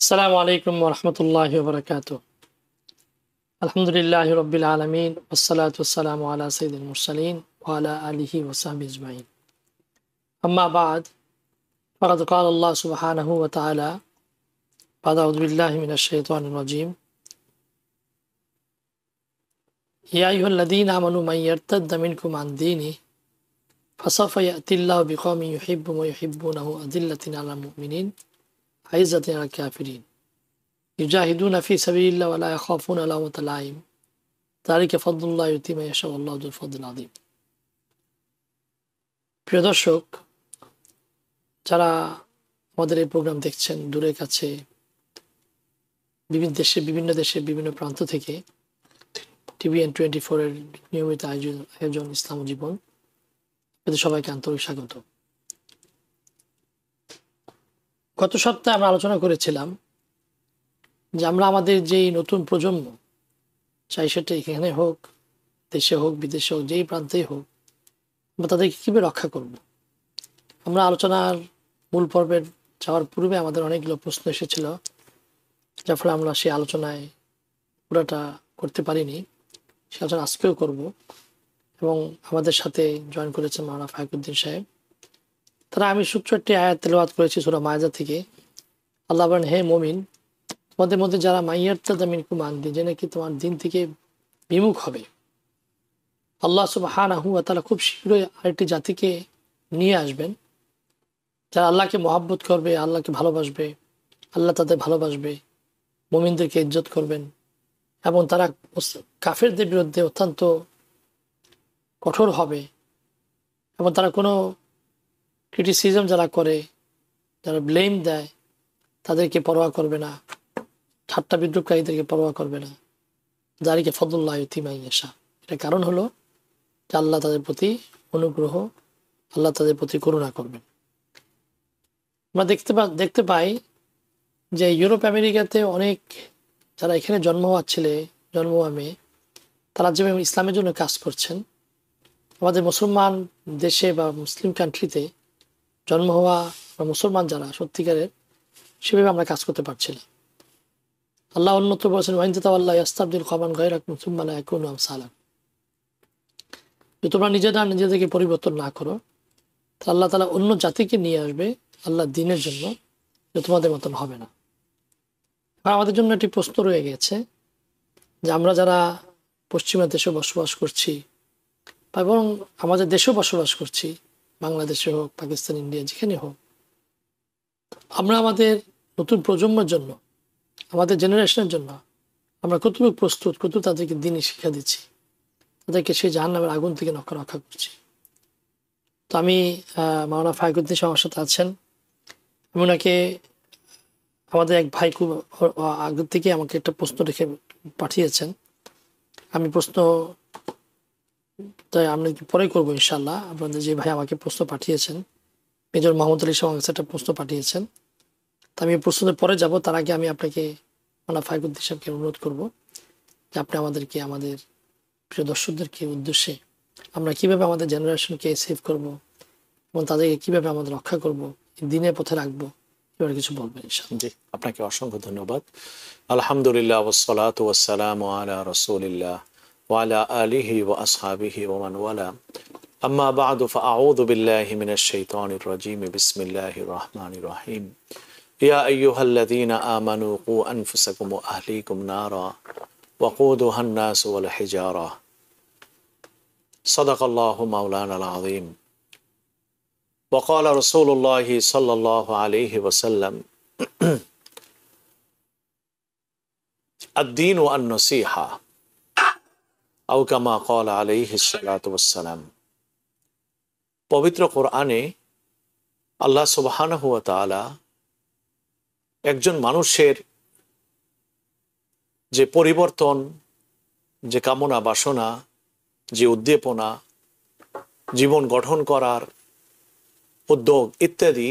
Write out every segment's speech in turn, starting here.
আসসালামু আলাইকুম ওয়া রাহমাতুল্লাহি ওয়া বারাকাতুহু। আলহামদুলিল্লাহি রাব্বিল আলামিন ওয়াসসালাতু ওয়াসসালামু আলা সাইয়্যিদিল মুরসালিন ওয়া আলা আলিহি ওয়া সাহবিহি আজমাইন। আম্মা বা'দ, ফাকাদ ক্বালা আল্লাহ সুবহানাহু ওয়া তাআলা বা'দা আউযু বিল্লাহি মিনাশ শাইতানির রাজীম। ইয়া আইয়ুহাল্লাযীনা আমানু মান ইয়ারতাদ্দা মিনকুম আন দীনিহি ফাসাউফা ইয়া'তিল্লাহু বিকওমিন ইউহিব্বুহুম ওয়া ইউহিব্বুনাহু আযিল্লাতিন আলাল মুমিনিন আইজ্জাতিন আলাল কাফিরিন ইউজাহিদুনা ফি সাবিলিল্লাহি ওয়া লা ইয়াখাফুনা লাওমাতা লাইম যালিকা ফাদলুল্লাহি ইউতিহি মান ইয়াশা ওয়াল্লাহু যুল ফাদলিল আযীম। প্রিয় দর্শক, যারা আমাদের এই প্রোগ্রাম দেখছেন দূরে কাছে, বিভিন্ন দেশে বিভিন্ন প্রান্ত থেকে, TVN 24 এর নিয়মিত আয়োজন ইসলাম ও জীবন, এদের সবাইকে আন্তরিক স্বাগত। গত সপ্তাহে আমরা আলোচনা করেছিলাম যে আমরা আমাদের যেই নতুন প্রজন্ম, চাই সেটা এখানে হোক, দেশে হোক, বিদেশে হোক, যেই প্রান্তেই হোক, আমরা তাদেরকে কীভাবে রক্ষা করব। আমরা আলোচনার মূল পর্বের যাওয়ার পূর্বে আমাদের অনেকগুলো প্রশ্ন এসেছিল, যার ফলে আমরা সেই আলোচনায় পুরোটা করতে পারিনি। সে আলোচনা আজকেও করব এবং আমাদের সাথে জয়েন করেছেন মাওলানা ফায়কুদ্দিন সাহেব। তারা আমি সূত্র একটি আয়াত তেলাওয়াত করেছি সূরা মায়েদা থেকে। আল্লাহ বলেন, হে মুমিন, তোমাদের মধ্যে যারা মাইয়ারতাদ্দা মিনকুম আন দীন, যে নাকি তোমার দিন থেকে বিমুখ হবে, আল্লাহ সুবহানাহু ওয়া তাআলা খুব শীঘ্রই আরেকটি জাতিকে নিয়ে আসবেন যারা আল্লাহকে মহাব্বত করবে, আল্লাহকে ভালোবাসবে, আল্লাহ তাদের ভালোবাসবে, মুমিনদেরকে ইজ্জত করবেন এবং তারা কাফেরদের বিরুদ্ধে অত্যন্ত কঠোর হবে এবং তারা কোনো ক্রিটিসিজম যারা করে, যারা ব্লেম দেয়, তাদেরকে পরোয়া করবে না, ঠাট্টা বিদ্রুপকারীদেরকে পরোয়া করবে না। যালিকা ফাদলুল্লাহি ইউতিহি মান ইয়াশা। এটার কারণ হলো যে আল্লাহ তাদের প্রতি অনুগ্রহ, আল্লাহ তাদের প্রতি করুণা করবেন। আমরা দেখতে পাই যে ইউরোপ আমেরিকাতে অনেক যারা এখানে জন্ম হওয়া মেয়ে, তারা যেভাবে ইসলামের জন্য কাজ করছেন, আমাদের মুসলমান দেশে বা মুসলিম কান্ট্রিতে জন্ম হওয়া বা মুসলমান যারা সত্যিকারের, সেভাবে আমরা কাজ করতে পারছি না। আল্লাহ অন্যত্র বলেছেন, ওয়া ইন তাতাওয়াল্লাউ ইস্তাবদিল কওমান গায়রাকুম সুম্মা লা ইয়াকুনু আমসালাকুম। যে তোমরা নিজেদেরকে পরিবর্তন না করো, তাহলে আল্লাহ তাআলা অন্য জাতিকে নিয়ে আসবে আল্লাহ দ্বীনের জন্য, যে তোমাদের মতন হবে না। আর আমাদের জন্য একটি প্রশ্ন রয়ে গেছে যে আমরা যারা পশ্চিমা দেশে বসবাস করছি এবং আমাদের দেশেও বসবাস করছি, বাংলাদেশে হোক, পাকিস্তান, ইন্ডিয়া, যেখানে হোক, আমরা আমাদের নতুন প্রজন্মের জন্য, আমাদের জেনারেশনের জন্য আমরা কতটুকু প্রস্তুত, কতটুকু তাদেরকে দ্বীনি শিক্ষা দিচ্ছি, তাদেরকে সেই জাহান্নামের আগুন থেকে রক্ষা করছি। তো আমি মাওলানা ফায়কুদ্দিন সাহেব আমার সাথে আছেন। আমি ওনাকে, আমাদের এক ভাই খুব আগে থেকে আমাকে একটা প্রশ্ন রেখে পাঠিয়েছেন। আমি প্রশ্ন তাই আমি পরে করবো ইনশাল্লাহ। আপনাদের যে ভাই আমাকে প্রশ্ন পাঠিয়েছেন, মেজর মোহাম্মদ আলী সাহেব আমাকে একটা প্রশ্ন পাঠিয়েছেন, তা আমি প্রশ্নের পরে যাব। তার আগে আমি আপনাকে, মাওলানা ফায়কুদ্দিন সাহেবকে অনুরোধ করবো যে আপনি আমাদেরকে, আমাদের প্রিয় দর্শকদেরকে উদ্দেশ্যে আমরা কিভাবে আমাদের জেনারেশনকে সেভ করব এবং তাদেরকে কিভাবে আমাদের রক্ষা করব, দিনের পথে রাখবো, এবার কিছু বলবেন ইনশাআল্লাহ। জি, আপনাকে অসংখ্য ধন্যবাদ। আলহামদুলিল্লাহ ওয়াসসালাতু ওয়াসসালামু আলা রাসূলিল্লাহ ওয়া আলা আলিহি ওয়া আসহাবিহি ওয়া মান ওয়ালা। আম্মা বা'দু ফাআউযু বিল্লাহি মিনাশ শাইতানির রাজীম। বিসমিল্লাহির রাহমানির রাহিম। ইয়া আইয়ুহাল্লাযীনা আমানু কু আনফুসাকুম ওয়া আহলিকুম নারা ওয়াকুদুহান নাসু ওয়াল হিজারা। সাদাকাল্লাহু মাওলানাল আযীম। وقال رسول الله صلى الله عليه وسلم الدين والنصيحة أو كما قال عليه الصلاة والسلام। পবিত্র কোরআনে আল্লাহ সুবহানাহু ওয়া তাআলা একজন মানুষের যে পরিবর্তন, যে কামনা বাসনা, যে উদ্দীপনা, জীবন গঠন করার উদ্যোগ ইত্যাদি,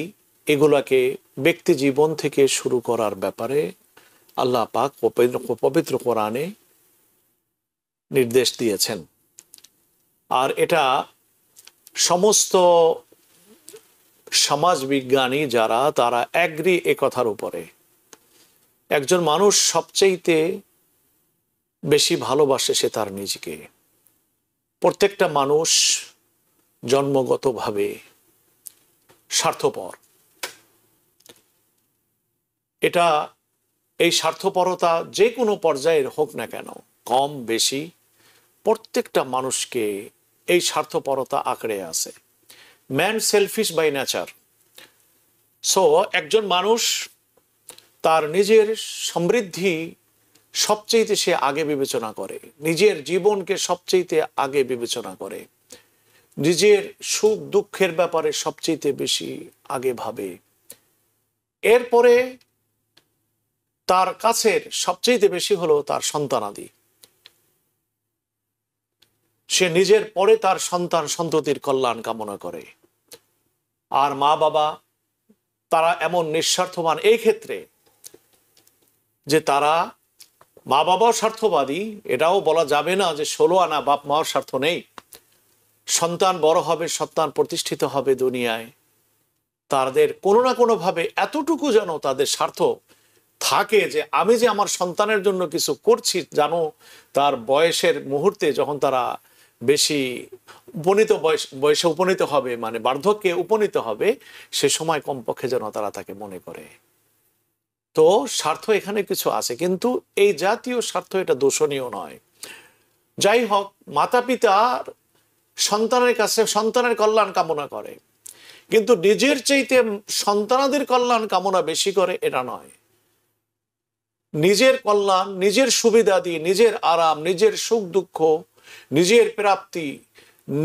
এগুলাকে ব্যক্তি জীবন থেকে শুরু করার ব্যাপারে আল্লাহ পাক পবিত্র কোরআনে নির্দেশ দিয়েছেন। আর এটা সমস্ত সমাজবিজ্ঞানী যারা, তারা এগ্রি এ কথার উপরে একজন মানুষ সবচাইতে বেশি ভালোবাসে সে তার নিজেকে। প্রত্যেকটা মানুষ জন্মগতভাবে স্বার্থপর। এটা এই স্বার্থপরতা যে কোনো পর্যায়ের হোক না কেন, কম বেশি, প্রত্যেকটা মানুষকে এই স্বার্থপরতা আঁকড়ে আছে। Man selfish by nature. So একজন মানুষ তার নিজের সমৃদ্ধি সবচেয়ে সে আগে বিবেচনা করে, নিজের জীবনকে সবচেয়ে আগে বিবেচনা করে, নিজের সুখ দুঃখের ব্যাপারে সবচেয়ে বেশি আগে ভাবে। এরপরে তার কাছের সবচেয়ে বেশি হলো তার সন্তানাদি। সে নিজের পরে তার সন্তান সন্ততির কল্যাণ কামনা করে। আর মা বাবা তারা এমন নিঃস্বার্থবান এই ক্ষেত্রে যে তারা, মা বাবাও স্বার্থবাদী, এটাও বলা যাবে না যে 16 আনা বাপ মাও স্বার্থ নেই। সন্তান বড় হবে, সন্তান প্রতিষ্ঠিত হবে দুনিয়ায়, তাদের কোনো না কোনো ভাবে এতটুকু যেন তাদের স্বার্থ থাকে যে আমি যে আমার সন্তানের জন্য কিছু করছি, জানো তার বয়সের মুহূর্তে যখন তারা বেশি বয়সে উপনীত হবে, মানে বার্ধক্যে উপনীত হবে, সে সময় কমপক্ষে যেন তারা তাকে মনে করে। তো স্বার্থ এখানে কিছু আছে, কিন্তু এই জাতীয় স্বার্থ এটা দোষণীয় নয়। যাই হোক, মাতা পিতার সন্তানের কাছে সন্তানের কল্যাণ কামনা করে, কিন্তু নিজের চাইতে সন্তানাদের কল্যাণ কামনা বেশি করে এটা নয়। নিজের কল্যাণ, নিজের সুবিধাদি, নিজের আরাম, নিজের সুখ দুঃখ, নিজের প্রাপ্তি,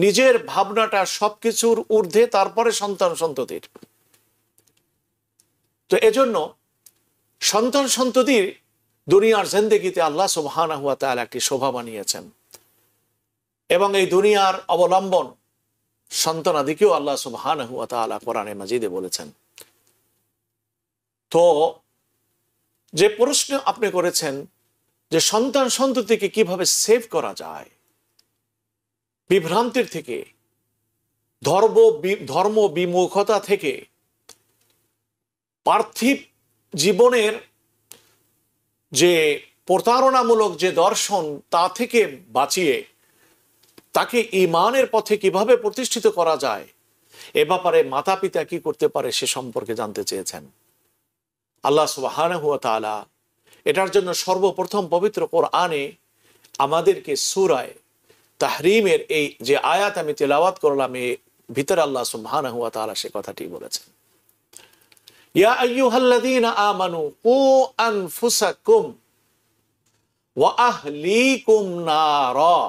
নিজের ভাবনাটা সবকিছুর ঊর্ধ্বে, তারপরে সন্তান সন্ততির। তো এজন্য সন্তান সন্ততির দুনিয়ার জিন্দেগিতে আল্লাহ সুবহানাহু ওয়া তাআলা একটি শোভা বানিয়েছেন, এবং এই দুনিয়ার অবলম্বন সন্তানাদিকেও আল্লাহ সুবহানাহু ওয়া তাআলা কোরআনে মাজিদে বলেছেন। তো যে প্রশ্ন আপনি করেছেন যে সন্তান সন্ততিকে কিভাবে সেভ করা যায় বিভ্রান্তির থেকে, ধর্ম বিমুখতা থেকে, পার্থিব জীবনের যে প্রতারণামূলক যে দর্শন তা থেকে বাঁচিয়ে তাকে ঈমানের পথে কিভাবে প্রতিষ্ঠিত করা যায়, এ ব্যাপারে মাতা পিতা কি করতে পারে সে সম্পর্কে জানতে চেয়েছেন। আল্লাহ সুবহানাহু ওয়া তাআলা এটার জন্য সর্বপ্রথম পবিত্র কোরআনে আমাদেরকে সূরায়ে তাহরিমের এই যে আয়াত আমি তেলাওয়াত করলাম, এর ভিতরে আল্লাহ সুবহানাহু ওয়া তাআলা সে কথাটি বলেছেন, ইয়া আইয়ুহাল্লাযীনা আমানু কু আনফুসাকুম ওয়া আহলিকুম নারা।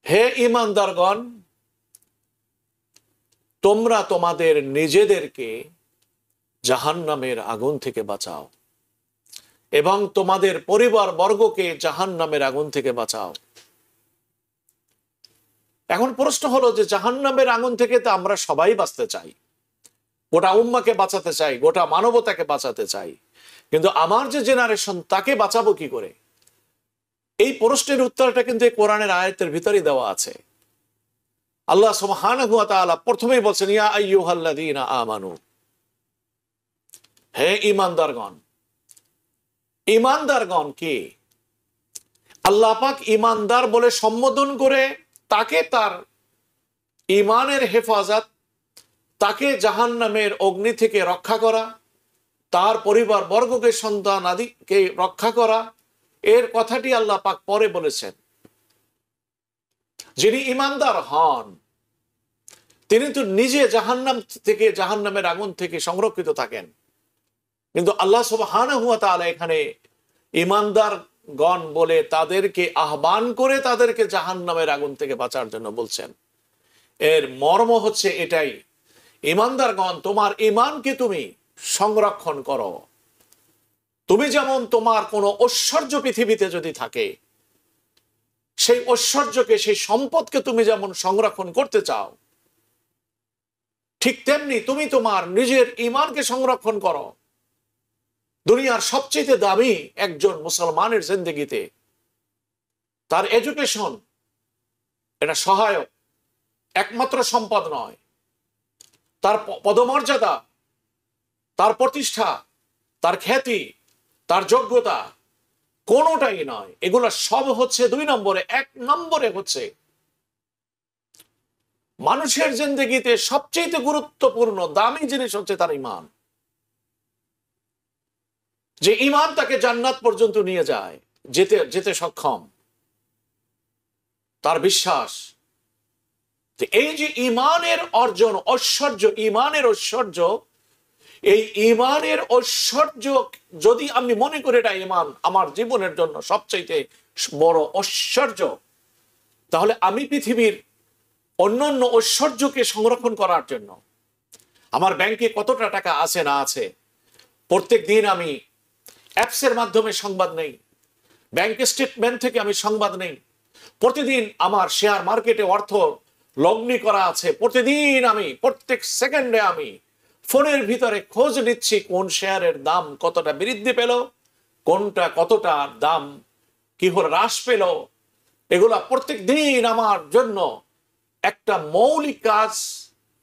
হে ঈমানদারগণ, তোমরা তোমাদের নিজেদেরকে জাহান্নামের আগুন থেকে বাঁচাও এবং তোমাদের পরিবার বর্গকে জাহান্নামের আগুন থেকে বাঁচাও। এখন প্রশ্ন হলো যে জাহান্নামের আগুন থেকে তো আমরা সবাই বাঁচতে চাই, গোটা উম্মাকে বাঁচাতে চাই, গোটা মানবতাকে বাঁচাতে চাই, কিন্তু আমার যে জেনারেশন তাকে বাঁচাবো কি করে? এই প্রশ্নের উত্তরটা কিন্তু এই কোরআনের আয়াতের ভিতরেই দেওয়া আছে। আল্লাহ সুবহানাহু ওয়া তাআলা প্রথমেই বলছেন, ইয়া আইয়ুহাল্লাযীনা আমানু, হে ঈমানদারগণ। ঈমানদারগণ কে? আল্লাহ পাক ঈমানদার বলে সম্বোধন করে তাকে তার ঈমানের হেফাজত, তাকে জাহান্নামের অগ্নি থেকে রক্ষা করা, তার পরিবার বর্গকে সন্তান আদিকে রক্ষা করা, এর কথাটি আল্লাহ পাক পরে বলেছেন। যিনি ঈমানদার হন তিনি তো নিজে জাহান্নাম থেকে, জাহান্নামের আগুন থেকে সংরক্ষিত থাকেন, কিন্তু আল্লাহ সুবহানাহু ওয়া তাআলা এখানে ঈমানদারগণ বলে তাদেরকে আহ্বান করে তাদেরকে জাহান্নামের আগুন থেকে বাঁচার জন্য বলছেন। এর মর্ম হচ্ছে এটাই, ঈমানদারগণ তোমার ঈমানকে তুমি সংরক্ষণ করো। তুমি যেমন তোমার কোনো ঐশ্বর্য পৃথিবীতে যদি থাকে, সেই ঐশ্বর্যকে, সেই সম্পদকে তুমি যেমন সংরক্ষণ করতে চাও, ঠিক তেমনি তুমি তোমার নিজের ঈমানকে সংরক্ষণ করো। দুনিয়ার সবচেয়ে দামি একজন মুসলমানের জিন্দেগিতে তার এডুকেশন এটা সহায়ক, একমাত্র সম্পদ নয়। তার পদমর্যাদা, তার প্রতিষ্ঠা, তার খ্যাতি, তার যোগ্যতা কোনোটাই নয়। এগুলো সব হচ্ছে 2 নম্বরে। 1 নম্বরে হচ্ছে মানুষের জিন্দেগিতে সবচেয়ে গুরুত্বপূর্ণ দামি জিনিস হচ্ছে তার ঈমান। যে ঈমান তাকে জান্নাত পর্যন্ত নিয়ে যায়, যেতে সক্ষম। তার বিশ্বাস যে এই যে ঈমানের অর্জন, ঐশ্বর্য, ঈমানের ঐশ্বর্য, এই ঈমানের ঐশ্বর্য যদি আমি মনে করি এটা ঈমান আমার জীবনের জন্য সবচেয়ে বড় ঐশ্বর্য, তাহলে আমি পৃথিবীর অন্যান্য ঐশ্বর্যকে সংরক্ষণ করার জন্য আমার ব্যাংকে কতটা টাকা আছে না আছে প্রত্যেক দিন আমি অ্যাপসের মাধ্যমে সংবাদ নেই, ব্যাংক স্টেটমেন্ট থেকে আমি সংবাদ নেই। প্রতিদিন আমার শেয়ার মার্কেটে অর্থ লগ্নি করা আছে, প্রতিদিন আমি প্রত্যেক সেকেন্ডে আমি ফোনের ভিতরে খোঁজ নিচ্ছি কোন শেয়ারের দাম কতটা বৃদ্ধি পেল, কোনটা কতটা দাম কি হলো হ্রাস পেল। এগুলা প্রত্যেক দিন আমার জন্য একটা মৌলিক কাজ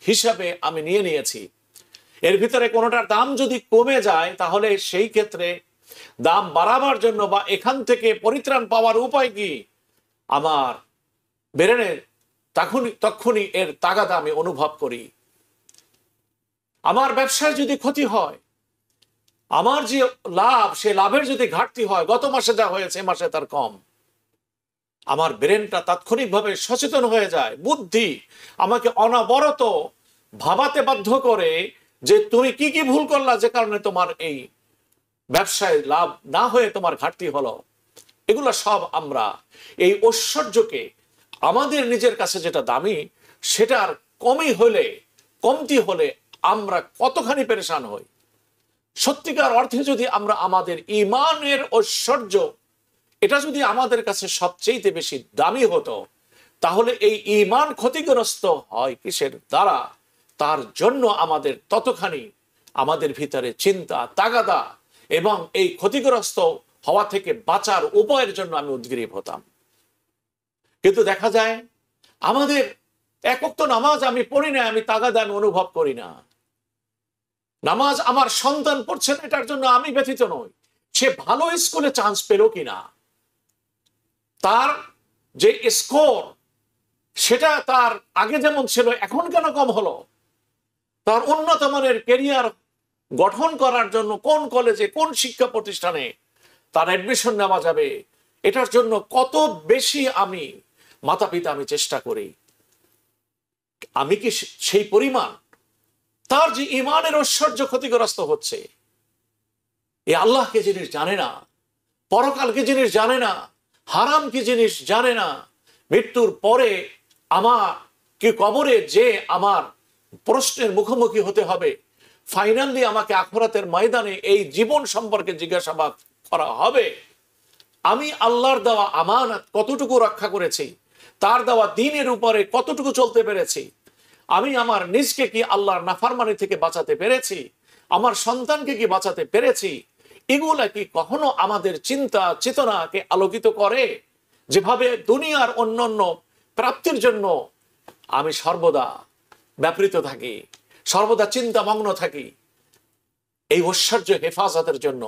হিসাবে আমি নিয়ে নিয়েছি। এর ভিতরে কোনোটার দাম যদি কমে যায় তাহলে সেই ক্ষেত্রে দাম বাড়াবার জন্য বা এখান থেকে পরিত্রাণ পাওয়ার উপায় কি, আমার ব্রেনের তখনই এর তাগাদা আমি অনুভব করি। আমার ব্যবসায় যদি ক্ষতি হয়, আমার যে লাভ সে লাভের যদি ঘাটতি হয়, গত মাসে যা হয়েছে এ মাসে তার কম, আমার ব্রেনটা তাৎক্ষণিকভাবে সচেতন হয়ে যায়। বুদ্ধি আমাকে অনবরত ভাবাতে বাধ্য করে যে তুমি কি কি ভুল করলা যে কারণে তোমার এই ব্যবসায় লাভ না হয়ে তোমার ঘাটতি হলো। এগুলো সব আমরা এই ঐশ্বর্যকে আমাদের নিজের কাছে যেটা দামি সেটার কমতি হলে আমরা কতখানি পেরেশান হই। সত্যিকার অর্থে যদি আমরা আমাদের ঈমানের ঐশ্বর্য এটা যদি আমাদের কাছে সবচেয়ে বেশি দামি হতো, তাহলে এই ঈমান ক্ষতিগ্রস্ত হয় কিসের দ্বারা, তার জন্য আমাদের ততখানি আমাদের ভিতরে চিন্তা, তাগাদা এবং এই ক্ষতিগ্রস্ত হওয়া থেকে বাঁচার উপায়ের জন্য আমি উদ্গ্রীব হতাম। কিন্তু দেখা যায় আমাদের এক ওয়াক্ত নামাজ আমি পড়ি না, আমি তাগাদা আমি অনুভব করি না। নামাজ আমার সন্তান পড়ছে না, এটার জন্য আমি ব্যথিত নই। সে ভালো স্কুলে চান্স পেল কিনা, তার যে স্কোর সেটা তার আগে যেমন ছিল এখন কেন কম হলো, তার উন্নত মানের ক্যারিয়ার গঠন করার জন্য কোন কলেজে কোন শিক্ষা প্রতিষ্ঠানে তার অ্যাডমিশন নেওয়া যাবে, এটার জন্য কত বেশি আমি মাতা পিতা আমি চেষ্টা করি। আমি কি সেই পরিমাণ তার যে ঈমানের ঐশ্বর্য ক্ষতিগ্রস্ত হচ্ছে? এ আল্লাহ কি জিনিস জানে না, পরকাল কি জিনিস জানে না, হারাম কি জিনিস জানে না, মৃত্যুর পরে আমার কি কবরে যে আমার প্রশ্নের মুখোমুখি হতে হবে, ফাইনালি আমাকে আখিরাতের ময়দানে এই জীবন সম্পর্কে জিজ্ঞাসাবাদ করা হবে। আমি আল্লাহর দেওয়া আমানত কতটুকু রক্ষা করেছি, তার দেওয়া দ্বীনের উপরে কতটুকু চলতে পেরেছি, আমি আমার নিজকে কি আল্লাহর নাফরমানি থেকে বাঁচাতে পেরেছি, আমার সন্তানকে কি বাঁচাতে পেরেছি, এগুলা কি কখনো আমাদের চিন্তা চেতনাকে আলোকিত করে? যেভাবে দুনিয়ার অন্যান্য প্রাপ্তির জন্য আমি সর্বদা ব্যাপৃত থাকি, সর্বদা চিন্তামগ্ন থাকি, এই ঐশ্বর্য হেফাজতের জন্য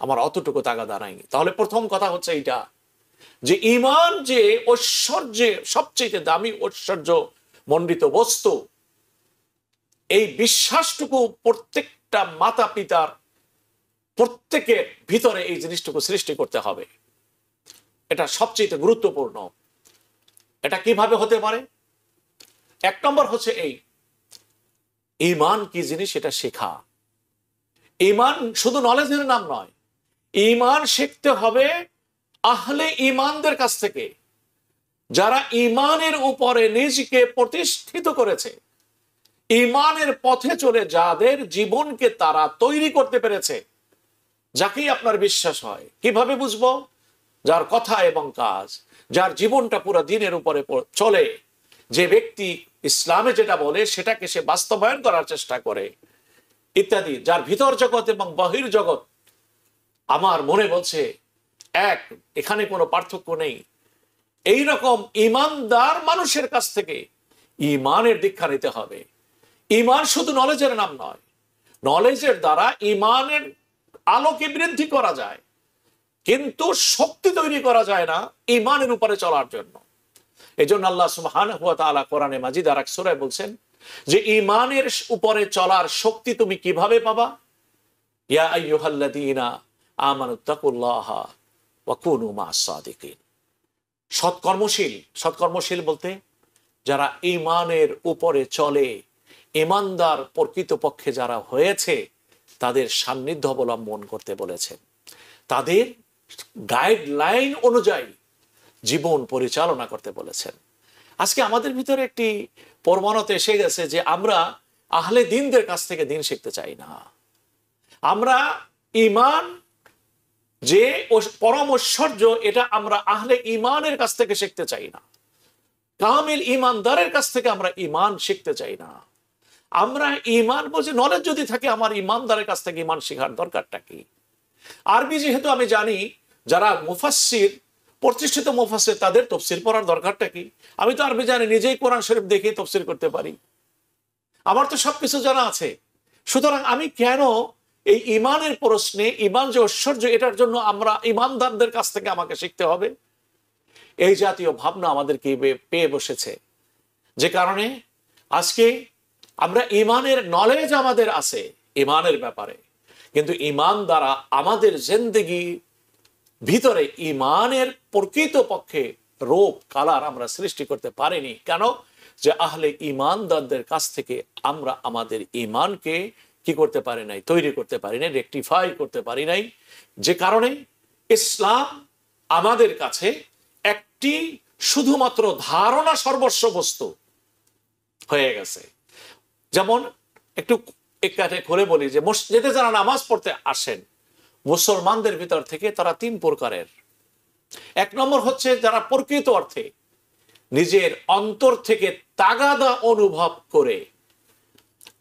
আমার অতটুকু তাগাদা নাই। তাহলে প্রথম কথা হচ্ছে এইটা যে ঈমান যে ঐশ্বর্যে সবচেয়ে দামি ঐশ্বর্য মণ্ডিত বস্তু, এই বিশ্বাসটুকু প্রত্যেকটা মাতা পিতার প্রত্যেকের ভিতরে এই জিনিসটুকু সৃষ্টি করতে হবে। এটা সবচেয়ে গুরুত্বপূর্ণ। এটা কিভাবে হতে পারে? 1 নম্বর হচ্ছে এই ঈমান কি জিনিস এটা শেখা। ঈমান শুধু নলেজের নাম নয়, ঈমান শিখতে হবে আহলে ঈমানদের কাছ থেকে, যারা ঈমানের উপরে নিজেকে প্রতিষ্ঠিত করেছে, ঈমানের পথে চলে যাদের জীবনকে তারা তৈরি করতে পেরেছে। যাকেই আপনার বিশ্বাস হয়, কিভাবে বুঝবো? যার কথা এবং কাজ, যার জীবনটা পুরো দিনের উপরে চলে, যে ব্যক্তি ইসলামে যেটা বলে সেটাকে সে বাস্তবায়ন করার চেষ্টা করে ইত্যাদি, যার ভিতর জগৎ এবং বাহির জগৎ আমার মনে বলছে এক, এখানে কোনো পার্থক্য নেই। এই রকম ঈমানদার মানুষের কাছ থেকে ঈমানের দীক্ষা নিতে হবে। ঈমান শুধু নলেজের নাম নয়, নলেজের দ্বারা ঈমানের আলোকে বৃদ্ধি করা যায়, কিন্তু শক্তি তৈরি করা যায় না ঈমানের উপরে চলার জন্য। এই জন্য আল্লাহ সুবহানাহু ওয়া তাআলা কোরআনে মাজিদ আর এক সূরায় বলছেন যে ঈমানের উপরে চলার শক্তি তুমি কিভাবে পাবা? ইয়া আইয়ুহাল্লাযীনা আমানুত্তাকুল্লাহা ওয়া কুনু মা'আস সাদিকিন। সৎকর্মশীল বলতে যারা ঈমানের উপরে চলে, ঈমানদার প্রকৃতপক্ষে যারা হয়েছে, তাদের সান্নিধ্য অবলম্বন করতে বলেছেন, তাদের গাইডলাইন অনুযায়ী জীবন পরিচালনা করতে বলেছেন। আজকে আমাদের ভিতরে একটি প্রবণতা এসে গেছে যে আমরা আহলে দ্বীনদের কাছ থেকে দ্বীন শিখতে চাই না। আমরা ঈমান যে পরম ঐশ্বর্য, এটা আমরা আহলে ঈমানের কাছ থেকে শিখতে চাই না। কামিল ঈমানদারের কাছ থেকে আমরা ঈমান শিখতে চাই না। আমরা ঈমান বলছি, নলেজ যদি থাকে আমার ঈমানদারের কাছ থেকে ঈমান শেখার দরকারটা কি? আরবি যেহেতু আমি জানি, যারা মুফাসসির, প্রতিষ্ঠিত মুফাসসির, তাদের তাফসীর পড়ার দরকারটা কি? আমি তো আরবি জানি, নিজেই কোরআন শরীফ দেখেই তাফসীর করতে পারি, আমার তো সবকিছু জানা আছে। সুতরাং আমি কেন এই ঈমানের প্রশ্নে, ঈমান যে ঐশ্বর্য, এটার জন্য আমরা ঈমানদারদের কাছ থেকে আমাকে শিখতে হবে? এই জাতীয় ভাবনা আমাদেরকে পেয়ে বসেছে, যে কারণে আজকে আমরা ঈমানের নলেজ আমাদের আছে ঈমানের ব্যাপারে, কিন্তু ঈমান দ্বারা আমাদের জিন্দেগি ভিতরে ঈমানের প্রকৃত পক্ষে রূপ কালার আমরা সৃষ্টি করতে পারিনি। কেন? যে আহলে ঈমানদারদের কাছ থেকে আমরা আমাদের ঈমানকে কি করতে পারি নাই? তৈরি করতে পারি নাই, রেকটিফাই করতে পারি নাই। যে কারণে ইসলাম আমাদের কাছে একটি শুধুমাত্র ধারণা সর্বস্ব বস্তু হয়ে গেছে। যেমন একটু একাটে করে বলি যে মসজিদে যারা নামাজ পড়তে আসেন, মুসলমানদের ভিতর থেকে তারা 3 প্রকারের। 1 নম্বর হচ্ছে যারা প্রকৃত অর্থে নিজের অন্তর থেকে তাগাদা অনুভব করে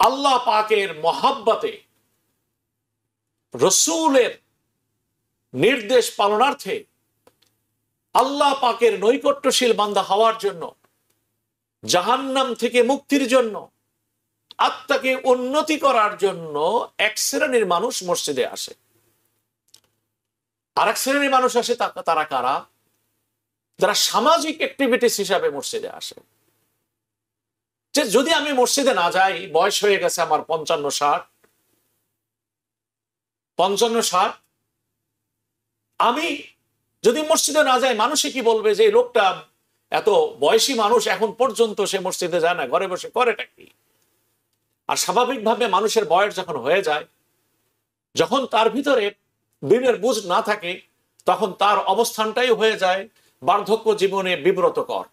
আল্লাহ পাকের মহাব্বতে, রসূলের নির্দেশ পালনার্থে, আল্লাহ পাকের নৈকট্যশীল বান্দা হওয়ার জন্য, জাহান্নাম থেকে মুক্তির জন্য, আত্মাকে উন্নতি করার জন্য এক শ্রেণীর মানুষ মসজিদে আসে। আর এক শ্রেণীর মানুষ আসে, তারা কারা? যারা সামাজিক অ্যাক্টিভিটিস হিসাবে মসজিদে আসে। যে যদি আমি মসজিদে না যাই, বয়স হয়ে গেছে আমার 55-60, আমি যদি মসজিদে না যাই, মানুষে কি বলবে যে এই লোকটা এত বয়সী মানুষ, এখন পর্যন্ত সে মসজিদে যায় না, ঘরে বসে করেটা কি? আর স্বাভাবিকভাবে মানুষের বয়স যখন হয়ে যায়, যখন তার ভিতরে দিনের বুঝ না থাকে, তখন তার অবস্থানটাই হয়ে যায় বার্ধক্য জীবনে বিব্রতকর,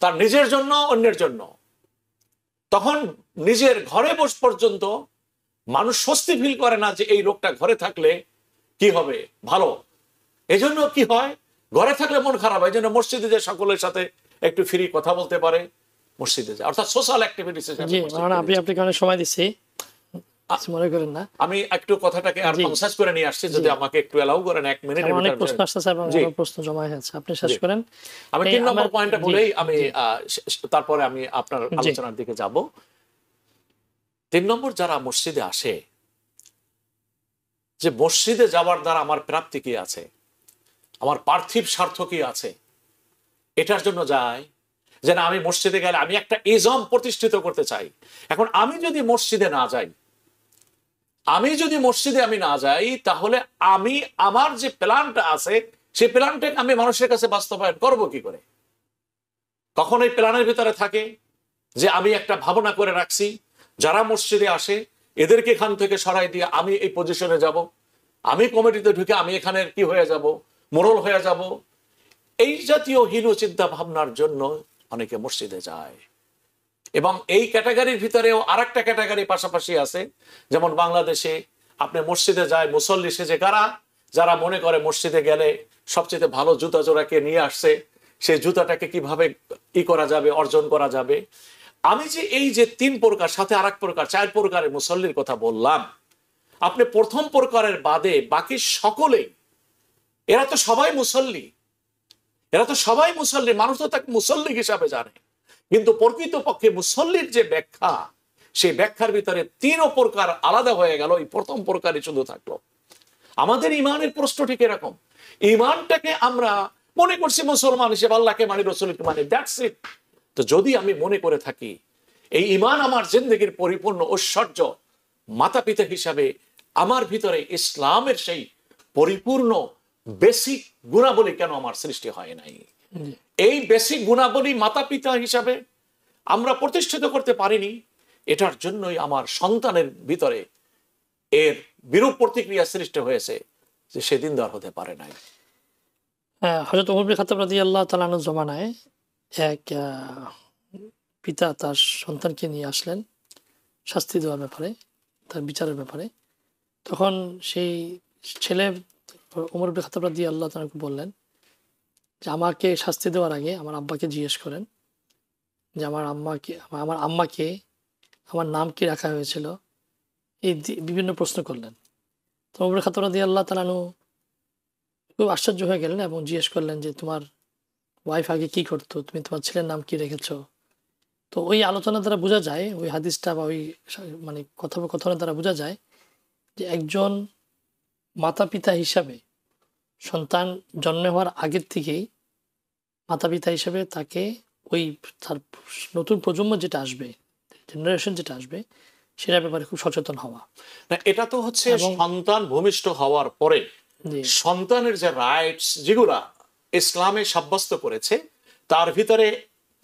তার নিজের জন্য, অন্যের জন্য। তখন নিজের ঘরে বস পর্যন্ত মানুষ স্বস্তি ফিল করে না যে এই লোকটা ঘরে থাকলে কি হবে, ভালো। এজন্য কি হয়, ঘরে থাকলে মন খারাপ হয়। এই জন্য মসজিদে যে সকলের সাথে একটু ফ্রি কথা বলতে পারে, মসজিদে যায়, অর্থাৎ সোশ্যাল অ্যাক্টিভিটিস। আপনাকে অনেক সময় দিচ্ছি, মনে করেন না। আমি একটু কথাটাকে আর কনসাস করে নিয়ে আসছি, যদি আমাকে একটু অ্যালাউ করেন 1 মিনিট। অনেক প্রশ্ন আসছে এবং অনেক প্রশ্ন জমা হয়েছে, আপনি শেষ করেন। আমি 3 নম্বর পয়েন্টটা বলেই আমি তারপরে আমি আপনার আলোচনার দিকে যাব। 3 নম্বর, যারা মসজিদে আসে, যে মসজিদে যাওয়ার দ্বারা আমার প্রাপ্তি কি আছে, আমার পার্থিব স্বার্থ কি আছে, এটার জন্য যায় যে না, আমি মসজিদে গেলে আমি একটা ইজম প্রতিষ্ঠিত করতে চাই। এখন আমি যদি মসজিদে না যাই, না যাই, তাহলে আমি আমার যে প্ল্যানটা আছে, সেই প্ল্যানটাকে আমি মানুষের কাছে বাস্তবায়ন করব কি করে? কখন এই প্ল্যানের ভিতরে থাকে যে আমি একটা ভাবনা করে রাখছি, যারা মসজিদে আসে এদেরকে এখান থেকে সরাই দিয়ে আমি এই পজিশনে যাব, আমি কমিটিতে ঢুকে আমি এখানে কি হয়ে যাব, মোড়ল হয়ে যাব। এই জাতীয় হীন চিন্তা ভাবনার জন্য অনেকে মসজিদে যায়। এবং এই ক্যাটাগরির ভিতরেও আরেকটা ক্যাটাগরি পাশাপাশি আছে, যেমন বাংলাদেশে আপনি মসজিদে যায় মুসল্লি সেজে কারা, যারা মনে করে মসজিদে গেলে সবচেয়ে ভালো জুতা জোড়াকে নিয়ে আসছে, সেই জুতাটাকে কিভাবে করা যাবে, অর্জন করা যাবে। আমি যে এই যে 3 প্রকার, সাথে আরেক প্রকার, 4 প্রকারের মুসল্লির কথা বললাম, আপনি প্রথম প্রকারের বাদে বাকি সকলেই, এরা তো সবাই মুসল্লি, মানুষ তো তাকে মুসল্লি হিসাবে জানে। কিন্তু প্রকৃতপক্ষে মুসল্লির যে ব্যাখ্যা, সেই ব্যাখ্যার ভিতরে 3 প্রকার আলাদা হয়ে গেল, এই প্রথম প্রকারই শুধু থাকলো। আমাদের ইমানের প্রশ্ন ঠিক এরকম। ইমানটাকে আমরা মনে করছি মুসলমান হিসেবে আল্লাহকে মানি, রসুলকে মানি, দ্যাটস ইট। তো যদি আমি মনে করে থাকি এই ইমান আমার জিন্দেগির পরিপূর্ণ ঐশ্বর্য, মাতা পিতা হিসাবে আমার ভিতরে ইসলামের সেই পরিপূর্ণ বেসিক গুণাবলী কেন আমার সৃষ্টি হয় নাই, এই বেসিক গুণাবলী মাতা পিতা হিসাবে আমরা প্রতিষ্ঠিত করতে পারিনি, এটার জন্যই আমার সন্তানের ভিতরে এর বিরূপ প্রতিক্রিয়া সৃষ্টি হয়েছে, যে সেদিন দর হতে পারে নাই। হযরত ওমর বিন খাত্তাব রাদিয়াল্লাহু তাআলা আনহু জমানায় এক পিতা তার সন্তানকে নিয়ে আসলেন শাস্তি দেওয়ার ব্যাপারে, তার বিচারের ব্যাপারে। তখন সেই ছেলে ওমর বিন খাত্তাব রাদিয়াল্লাহু তাআলাকে বললেন যে আমাকে শাস্তি দেওয়ার আগে আমার আব্বাকে জিজ্ঞেস করেন যে আমার আম্মাকে আমার নাম কি রাখা হয়েছিল, এই বিভিন্ন প্রশ্ন করলেন। তো ওমর বিন খাত্তাব রাদিয়াল্লাহু তাআলা আনহু খুব আশ্চর্য হয়ে গেলেন এবং জিজ্ঞেস করলেন যে তোমার ওয়াইফ আগে কি করতো, তুমি তোমার ছেলের নাম কি রেখেছো। তো ওই আলোচনা দ্বারা বোঝা যায়, ওই হাদিসটা বা ওই মানে কথোপকথনের দ্বারা বোঝা যায় যে একজন মাতা পিতা হিসাবে সন্তান জন্ম হওয়ার আগের থেকেই মাতা পিতা হিসাবে তাকে ওই তার নতুন প্রজন্ম যেটা আসবে, জেনারেশন যেটা আসবে, সেটার ব্যাপারে খুব সচেতন হওয়া। না, এটা তো হচ্ছে সন্তান ভূমিষ্ঠ হওয়ার পরে সন্তানের যে রাইটস যেগুলা ইসলামে সাব্যস্ত করেছে, তার ভিতরে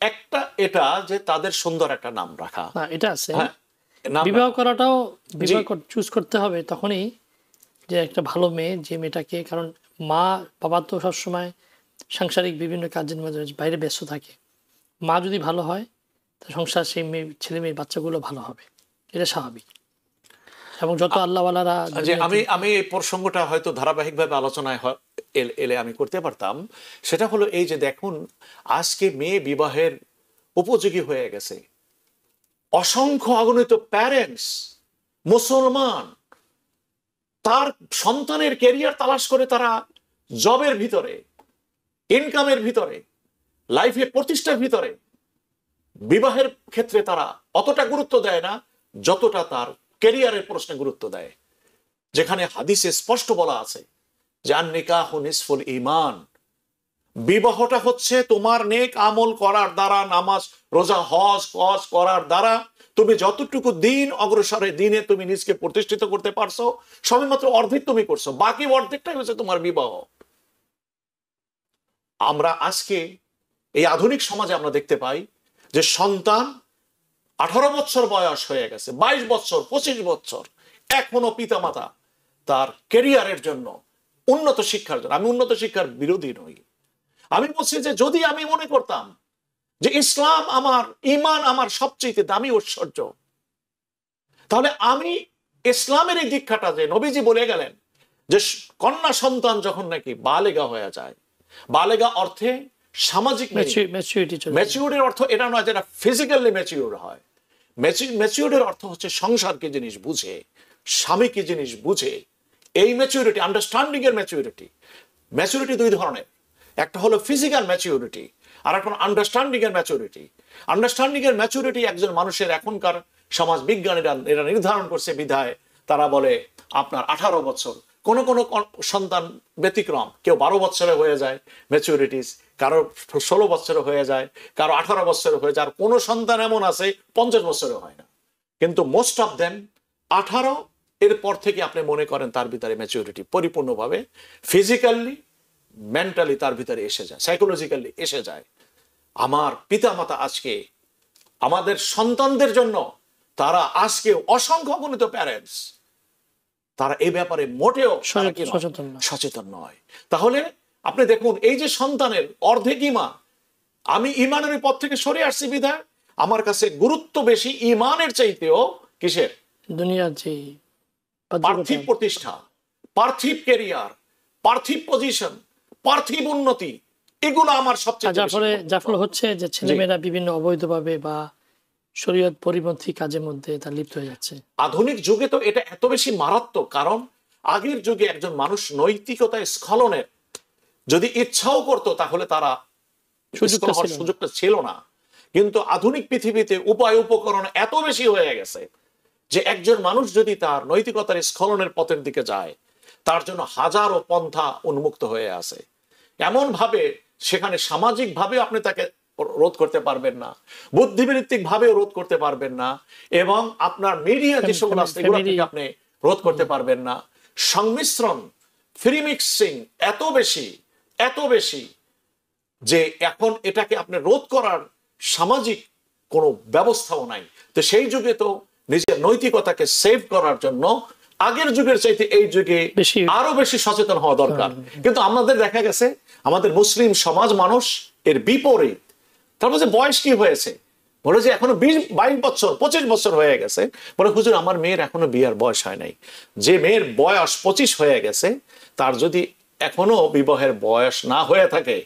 একটা এটা যে তাদের সুন্দর একটা নাম রাখা। এটা আছে। বিবাহ করাটাও বিবাহ চুজ করতে হবে তখনই, যে একটা ভালো মেয়ে, যে মেয়েটাকে, কারণ মা বাবা তো সবসময় সাংসারিক বিভিন্ন কাজের মধ্যে বাইরে ব্যস্ত থাকে। মা যদি ভালো হয় তা সংসার, সেই মেয়ে ছেলে মেয়ের বাচ্চাগুলো ভালো হবে, এটা স্বাভাবিক। এবং যত আল্লাহওয়ালারা আমি এই প্রসঙ্গটা হয়তো ধারাবাহিকভাবে আলোচনায় এলে আমি করতে পারতাম। সেটা হলো এই যে দেখুন, আজকে মেয়ে বিবাহের উপযোগী হয়ে গেছে। অসংখ্য অগণিত প্যারেন্টস মুসলমান তার সন্তানের ক্যারিয়ার তালাশ করে, তারা জবের ভিতরে, ইনকামের ভিতরে, লাইফে প্রতিষ্ঠার ভিতরে বিবাহের ক্ষেত্রে তারা অতটা গুরুত্ব দেয় না যতটা তার ক্যারিয়ারের প্রশ্নে গুরুত্ব দেয়। যেখানে হাদিসে স্পষ্ট বলা আছে যে আন-নিকাহু নিসফুল ঈমান, বিবাহটা হচ্ছে তোমার নেক আমল করার দ্বারা, নামাজ রোজা হজ করার দ্বারা তুমি যতটুকু দিন অগ্রসরে দিনে তুমি নিজকে প্রতিষ্ঠিত করতে পারছো, সবেমাত্র অর্ধেক তুমি করছো, বাকি অর্ধেকটাই হচ্ছে তোমার বিবাহ। আমরা আজকে এই আধুনিক সমাজে আমরা দেখতে পাই যে সন্তান 18 বছর বয়স হয়ে গেছে, 22 বছর, 25 বছর, এখনো পিতামাতা তার ক্যারিয়ারের জন্য, উন্নত শিক্ষার জন্য, আমি উন্নত শিক্ষার বিরোধী নই, আমি বলছি যে যদি আমি মনে করতাম যে ইসলাম আমার, ঈমান আমার সবচেয়ে দামি ঐশ্বর্য, তাহলে আমি ইসলামের এই দীক্ষাটা যে নবীজি বলে গেলেন যে কন্যা সন্তান যখন নাকি বালেগা হয়ে যায়, বালেগা অর্থে সামাজিক ম্যাচিউরিটির অর্থ এটা নয় যেটা ফিজিক্যালি ম্যাচিউর হয়। ম্যাচিউরিটির অর্থ হচ্ছে সংসার কি জিনিস বুঝে, স্বামী কি জিনিস বুঝে, এই ম্যাচিউরিটি, আন্ডারস্ট্যান্ডিং এর ম্যাচিউরিটি। ম্যাচিউরিটি দুই ধরনের, একটা হলো ফিজিক্যাল ম্যাচিউরিটি, আর একটা আন্ডারস্ট্যান্ডিং এর ম্যাচিউরিটি। আন্ডারস্ট্যান্ডিং এর ম্যাচিউরিটি একজন মানুষের এখনকার সমাজ বিজ্ঞানীরা এরা নির্ধারণ করছে বিধায় তারা বলে আপনার 18 বছর। কোন কোন সন্তান ব্যতিক্রম, কেউ 12 বছরে হয়ে যায় ম্যাচিউরিটিস, কারো 16 বছরে হয়ে যায়, কারো 18 বছরে হয়ে যায়, আর কোন সন্তান এমন আছে 50 বছরে হয় না। কিন্তু মোস্ট অফ দেম 18 এর পর থেকে আপনি মনে করেন তার ভিতরে ম্যাচিউরিটি পরিপূর্ণভাবে ফিজিক্যালি, মেন্টালি তার ভিতরে এসে যায়, সাইকোলজিক্যালি এসে যায়। আমার পিতা মাতা আজকে আমাদের সন্তানদের জন্য তারা আজকে অসংখ্য গণিত প্যারেন্টস, তারা এই ব্যাপারে মোটেও সচেতন নয়। তাহলে আপনি দেখুন, এই যে সন্তানের অর্ধেক ঈমান, আমি ঈমানের পথ থেকে সরে আসছি বিধায় আমার কাছে গুরুত্ব বেশি ঈমানের চাইতেও কিসের, দুনিয়ার যে পার্থিব প্রতিষ্ঠা, পার্থিব ক্যারিয়ার, পার্থিব পজিশন, পার্থিব উন্নতি, এগুলো আমার সবচেয়ে যার ফলে হচ্ছে যে ছেলেমেয়েরা বিভিন্ন অবৈধভাবে বা শরীয়ত পরিপন্থী কাজের মধ্যে তা লিপ্ত হয়ে যাচ্ছে। আধুনিক যুগে তো এটা এত বেশি মারাত্মক, কারণ আগের যুগে একজন মানুষ নৈতিকতায় স্খলনের যদি ইচ্ছাও করতো তাহলে তারা সুযোগটা ছিল না। কিন্তু আধুনিক পৃথিবীতে উপায় উপকরণ এত বেশি হয়ে গেছে যে একজন মানুষ যদি তার নৈতিকতার স্খলনের পথের দিকে যায়, তার জন্য হাজারো পন্থা উন্মুক্ত হয়ে আছে। এমন ভাবে সেখানে সামাজিক ভাবে আপনি তাকে রোধ করতে পারবেন না, বুদ্ধিবৃত্তিক ভাবেও রোধ করতে পারবেন না, এবং আপনার মিডিয়া যে সকল আছে এগুলো থেকে আপনি রোধ করতে পারবেন না। সংমিশ্রণ, ফ্রি মিক্সিং এত বেশি যে এখন এটাকে আপনি রোধ করার সামাজিক কোনো ব্যবস্থাও নাই। তো সেই যুগে তো নিজের নৈতিকতাকে সেভ করার জন্য আগের যুগের চাইতে এই যুগে আরো বেশি সচেতন হওয়া দরকার। কিন্তু আমাদের দেখা গেছে আমাদের মুসলিম সমাজ মানুষ এর বিপরীত। তারপর যে বয়স কি হয়েছে, বলে যে এখনো 22 বছর 25 বছর হয়ে গেছে, বলে হুজুর আমার মেয়ের এখনো বিয়ের বয়স হয় নাই। যে মেয়ের বয়স 25 হয়ে গেছে তার যদি এখনো বিবাহের বয়স না হয়ে থাকে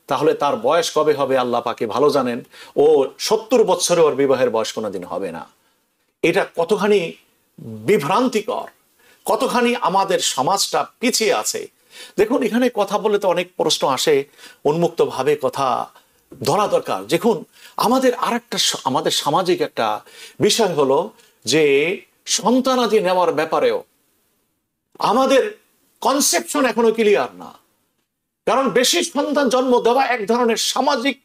তাহলে তার বয়স কবে হবে আল্লাহ পাকে ভালো জানেন। ও 70 বছরে ওর বিবাহের বয়স কোনোদিন হবে না। এটা কতখানি বিভ্রান্তিকর, কতখানি আমাদের সমাজটা পিছিয়ে আছে। দেখুন এখানে কথা বলে তো অনেক প্রশ্ন আসে, উন্মুক্ত ভাবে কথা ধরা দরকার। দেখুন আমাদের সামাজিক একটা বিষয় হলো যে সন্তানাদি নেওয়ার ব্যাপারেও আমাদের কনসেপশন এখনো ক্লিয়ার না। কারণ বেশি সন্তান জন্ম দেওয়া এক ধরনের সামাজিক,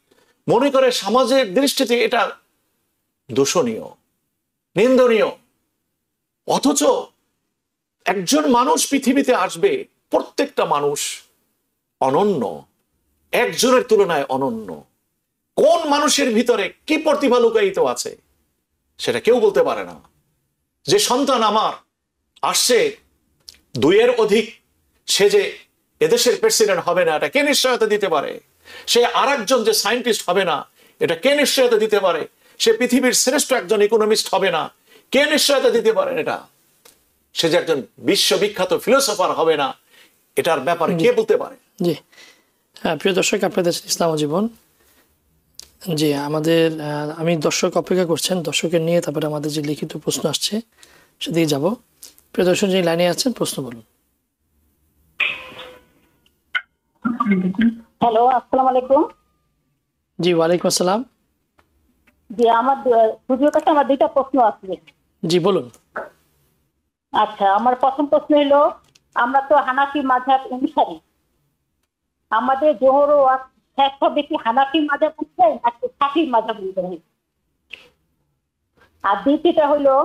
মনে করে সমাজের দৃষ্টিতে এটা দূষণীয়, নিন্দনীয়। অথচ একজন মানুষ পৃথিবীতে আসবে, প্রত্যেকটা মানুষ অনন্য, একজনের তুলনায় অনন্য। কোন মানুষের ভিতরে কি প্রতিভা লুকায়িত আছে সেটা কেউ বলতে পারে না। যে সন্তান আমার আসছে 2-এর অধিক, সে যে এদেশের প্রেসিডেন্ট হবে না এটা কে নিশ্চয়তা দিতে পারে? সে আরেকজন যে সায়েন্টিস্ট হবে না এটা কে নিশ্চয়তা দিতে পারে? সে পৃথিবীর শ্রেষ্ঠ একজন ইকোনমিস্ট হবে না, কে নিশ্চয়তা দিতে পারেন এটা? সে যে একজন বিশ্ববিখ্যাত ফিলোসফার হবে না, এটার ব্যাপারে কে বলতে পারে? জি, প্রিয় দর্শক, আপনাদের ইসলাম ও জীবন, জি আমি দর্শক অপেক্ষা করছেন, দর্শকের নিয়ে তারপরে আমাদের যে লিখিত প্রশ্ন আসছে সেদিকে যাব। প্রিয় দর্শক যে লাইনে আছেন প্রশ্ন বলুন। হ্যালো, আসসালামু আলাইকুম। জি, ওয়ালাইকুম আসসালাম। জি, আমার হুজুরের কাছে আমার 2টা প্রশ্ন আছে। জি বলুন। আচ্ছা, আমার প্রথম প্রশ্ন হলো, আমরা তো হানাফি মাযহাব অনুসারী, আমাদের জোহর ও ওয়াক্ত শেষ হবে কি হানাফি মাযহাব অনুযায়ী নাকি শাফি মাযহাব অনুযায়ী? আর দ্বিতীয়টা হলো,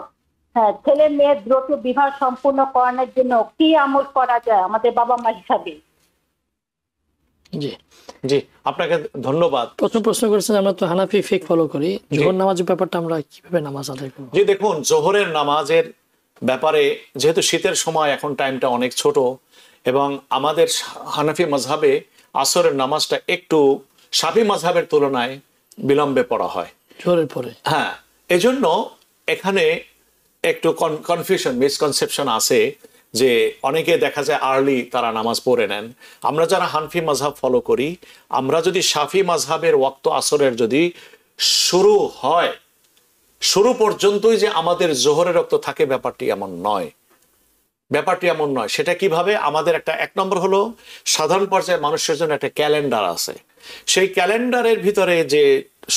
ছেলে মেয়ের দ্রুত বিবাহ সম্পূর্ণ করানোর জন্য কি আমল করা যায় আমাদের বাবা মা হিসাবে? জি জি, আপনাকে ধন্যবাদ। প্রথম প্রশ্ন করেছেন আমরা তো হানাফি ফিকহ ফলো করি, জোহর নামাজের ব্যাপারটা আমরা কিভাবে নামাজ আদায় করব? জি দেখুন, জোহরের নামাজের ব্যাপারে যেহেতু শীতের সময় এখন টাইমটা অনেক ছোট, এবং আমাদের হানাফি মাযহাবে আসরের নামাজটা একটু শাফি মাযহাবের তুলনায় বিলম্বে পড়া হয় জোহরের পরে। হ্যাঁ, এজন্য এখানে একটু কনফিউশন, মিসকনসেপশন আছে যে অনেকে দেখা যায় আর্লি তারা নামাজ পড়ে নেন। আমরা যারা হানফি মাযহাব ফলো করি, আমরা যদি শাফি মাযহাবের ওয়াক্ত আসরের যদি শুরু হয়, শুরু পর্যন্তই যে আমাদের জোহরের রক্ত থাকে ব্যাপারটি এমন নয়। সেটা কিভাবে? আমাদের একটা 1 নম্বর হলো সাধারণ পর্যায়ে মানুষের জন্য একটা ক্যালেন্ডার আছে। সেই ক্যালেন্ডারের ভিতরে যে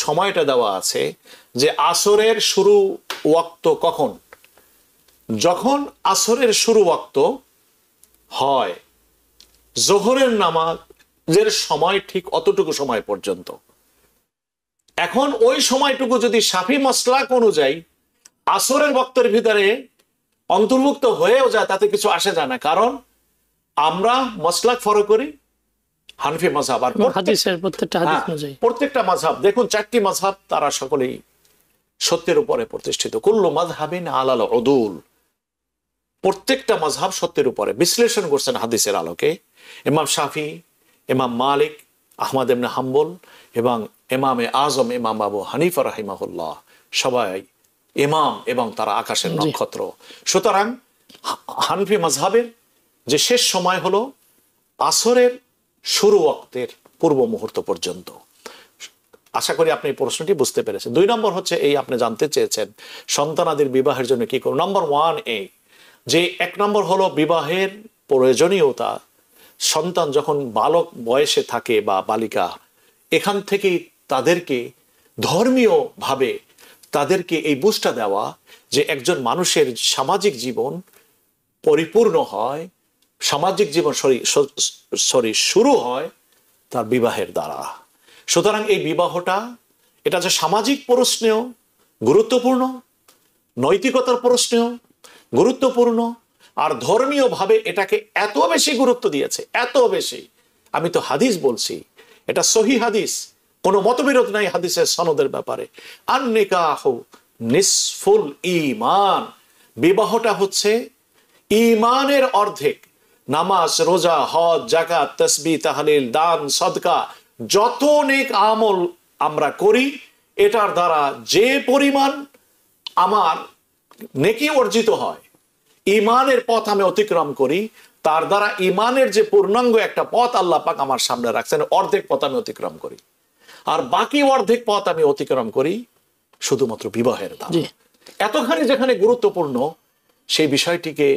সময়টা দেওয়া আছে যে আসরের শুরু ওয়াক্ত কখন, যখন আসরের শুরু ওয়াক্ত হয় জোহরের নামাজের সময় ঠিক অতটুকু সময় পর্যন্ত। এখন ওই সময়টুকু যদি শাফি মাসলাক অনুযায়ী আসরের ওয়াক্তের ভিতরে অন্তর্ভুক্ত হয়েও যায় তাতে কিছু আসে যায় না, কারণ আমরা মাসলাক ফলো করি হানফি মাযহাব। আর হাদিসের প্রত্যেকটা হাদিস অনুযায়ী প্রত্যেকটা মাযহাব, দেখুন 4টি মাযহাব তারা সকলেই সত্যের উপরে প্রতিষ্ঠিত। কুল্লু মাযহাবিন আলাল উদুল, প্রত্যেকটা মাযহাব সত্যের উপরে বিশ্লেষণ করছেন হাদিসের আলোকে। ইমাম শাফি, ইমাম মালিক, আহমদ ইবনে হাম্বল এবং ইমামে আজম ইমাম আবু হানিফা রাহিমাহুল্লাহ সবাই ইমাম এবং তারা আকাশের নক্ষত্র। সুতরাং হানফি মাযহাবের যে শেষ সময় হলো আসরের শুরু ওয়াক্তের পূর্ব মুহূর্ত পর্যন্ত। আশা করি আপনি এই প্রশ্নটি বুঝতে পেরেছেন। 2 নম্বর হচ্ছে এই, আপনি জানতে চেয়েছেন সন্তানাদির বিবাহের জন্য কি করব। নম্বর 1 যে 1 নম্বর হলো বিবাহের প্রয়োজনীয়তা। সন্তান যখন বালক বয়সে থাকে বা বালিকা, এখান থেকেই তাদেরকে ধর্মীয় ভাবে তাদেরকে এই বুঝটা দেওয়া যে একজন মানুষের সামাজিক জীবন পরিপূর্ণ হয় সামাজিক জীবন শুরু হয় তার বিবাহের দ্বারা। সুতরাং এই বিবাহটা এটা যে সামাজিক প্রশ্নেও গুরুত্বপূর্ণ, নৈতিকতার প্রশ্নেও গুরুত্বপূর্ণ, আর ধর্মীয় ভাবে এটাকে এত বেশি গুরুত্ব দিয়েছে, এত বেশি। আমি তো হাদিস বলছি, এটা সহি হাদিস, কোনো মতবিরোধ নাই হাদিসের সনদের ব্যাপারে। আন-নিকাহু নিসফুল ঈমান, বিবাহটা হচ্ছে ঈমানের অর্ধেক। নামাজ, রোজা, হজ, যাকাত, তাসবিহ, তাহলিল, দান, সদকা, যত নেক আমল আমরা করি, এটার দ্বারা যে পরিমাণ আমার নেকি অর্জিত হয়, ঈমানের পথ আমি অতিক্রম করি, তার দ্বারা ঈমানের যে পূর্ণাঙ্গ একটা পথ আল্লাহ পাক আমার সামনে রাখছেন, অর্ধেক পথ আমি অতিক্রম করি। আর বাকি অর্ধেক পথ আমি অতিক্রম করি শুধুমাত্র বিবাহের দ্বারা। এতখানি যেখানে গুরুত্বপূর্ণ, সেই বিষয়টিকে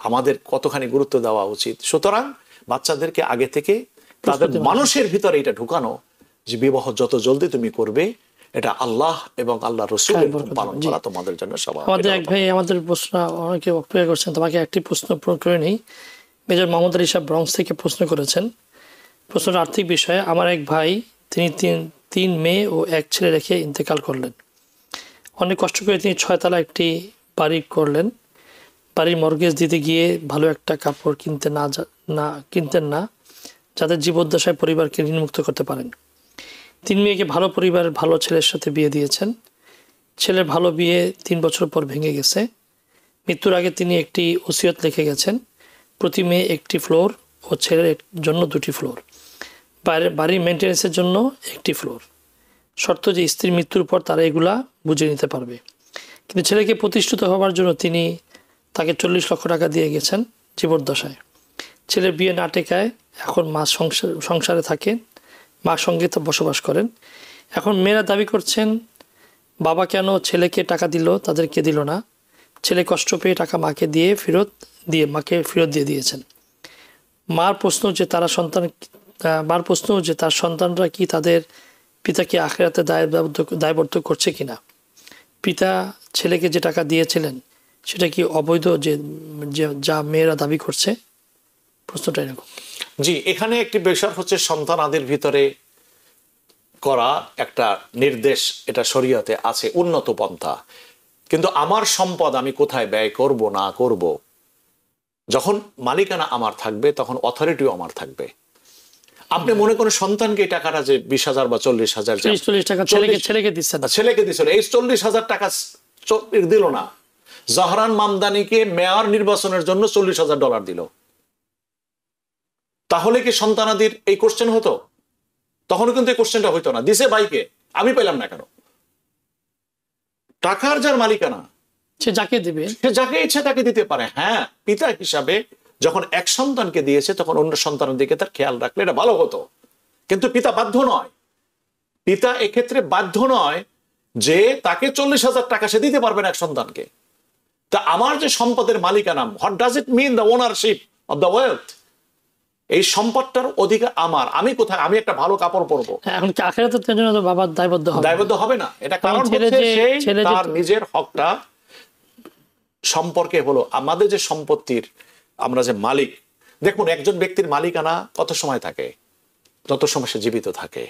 আমাদের কতখানি গুরুত্ব দেওয়া উচিত। সুতরাং বাচ্চাদেরকে আগে থেকে তাদের মানুষের ভিতরে এটা ঢুকানো যে বিবাহ যত জলদি তুমি করবে, এটা আল্লাহ এবং আল্লাহ রসুলের পালন করা তোমাদের জন্য সবার। আমাদের এক ভাই আমাদের প্রশ্ন অনেকে অপেক্ষা করছেন, তোমাকে একটি প্রশ্ন পূরণ করে নেই। মেজর মোহাম্মদ আলী সাহেব ব্রঙ্কস থেকে প্রশ্ন করেছেন। প্রশ্নটা আর্থিক বিষয়ে। আমার এক ভাই, তিনি তিন মেয়ে ও এক ছেলে রেখে ইন্তেকাল করলেন। অনেক কষ্ট করে তিনি 6 তলা একটি বাড়ি করলেন। বাড়ির মর্গেজ দিতে গিয়ে ভালো একটা কাপড় কিনতেন না, যাদের জীবদ্দশায় পরিবারকে ঋণমুক্ত করতে পারেন। 3 মেয়েকে ভালো পরিবারের ভালো ছেলের সাথে বিয়ে দিয়েছেন। ছেলের ভালো বিয়ে 3 বছর পর ভেঙে গেছে। মৃত্যুর আগে তিনি একটি ওসিয়ত লিখে গেছেন, প্রতি মেয়ে একটি ফ্লোর ও ছেলের জন্য 2টি ফ্লোর, বাড়ির মেনটেন্যান্সের জন্য 1টি ফ্লোর। শর্ত যে স্ত্রীর মৃত্যুর পর তারা এগুলা বুঝে নিতে পারবে। কিন্তু ছেলেকে প্রতিষ্ঠিত হওয়ার জন্য তিনি তাকে 40 লক্ষ টাকা দিয়ে গেছেন জীবদ্দশায়। ছেলের বিয়ে না টেকায় এখন মা সংসারে থাকেন, মার সঙ্গে তো বসবাস করেন। এখন মেয়েরা দাবি করছেন, বাবা কেন ছেলেকে টাকা দিল, তাদেরকে দিল না। ছেলে কষ্ট পেয়ে টাকা মাকে ফেরত দিয়ে দিয়েছেন। মার প্রশ্ন যে তার সন্তানরা কি তাদের পিতাকে আখিরাতে দায়বদ্ধ করছে কিনা। পিতা ছেলেকে যে টাকা দিয়েছিলেন সেটা কি অবৈধ, যা মেয়েরা দাবি করছে? প্রশ্নটা এরকম। জি, এখানে একটি বিষয় হচ্ছে সন্তানাদির ভিতরে করা একটা নির্দেশ, এটা শরীয়তে আছে, উন্নত পন্থা। কিন্তু আমার সম্পদ আমি কোথায় ব্যয় করব না করব, যখন মালিকানা আমার থাকবে তখন অথরিটিও আমার থাকবে। আপনি মনে করেন সন্তানকে এই টাকাটা যে 20,000 বা 40,000 টাকা ছেলেকে দিচ্ছিল, এই 40,000 টাকা দিল না, জহরান মামদানিকে মেয়র নির্বাচনের জন্য $40,000 দিল, তাহলে কি সন্তানাদির এই কোশ্চেন হতো? তখন কিন্তু এই কোশ্চেনটা হইতো না। দিছে ভাইকে, আমি পেলাম না কেন? টাকার যার মালিকানা, সে যাকে দিবে, সে যাকে ইচ্ছে তাকে দিতে পারে। হ্যাঁ, পিতা হিসাবে যখন এক সন্তানকে দিয়েছে তখন অন্য সন্তানের দিকে তার খেয়াল রাখলে এটা ভালো হতো। কিন্তু পিতা বাধ্য নয়, পিতা এক্ষেত্রে বাধ্য নয় যে তাকে 40,000 টাকা সে দিতে পারবে না এক সন্তানকে। তা আমার যে সম্পদের মালিকানা, what does it mean the ownership of the wealth? এই সম্পদটার অধিকার আমার। আমি কোথায়, আমি একটা ভালো কাপড় পরবো, এখন কি আখিরাতের জন্য বাবা দায়বদ্ধ হবে না? এটা কারণ হচ্ছে সেই তার নিজের হকটা সম্পর্কে হলো আমাদের যে সম্পত্তির আমরা যে মালিক। দেখুন, একজন ব্যক্তির মালিকানা কত সময় থাকে? যত সময় সে জীবিত থাকে।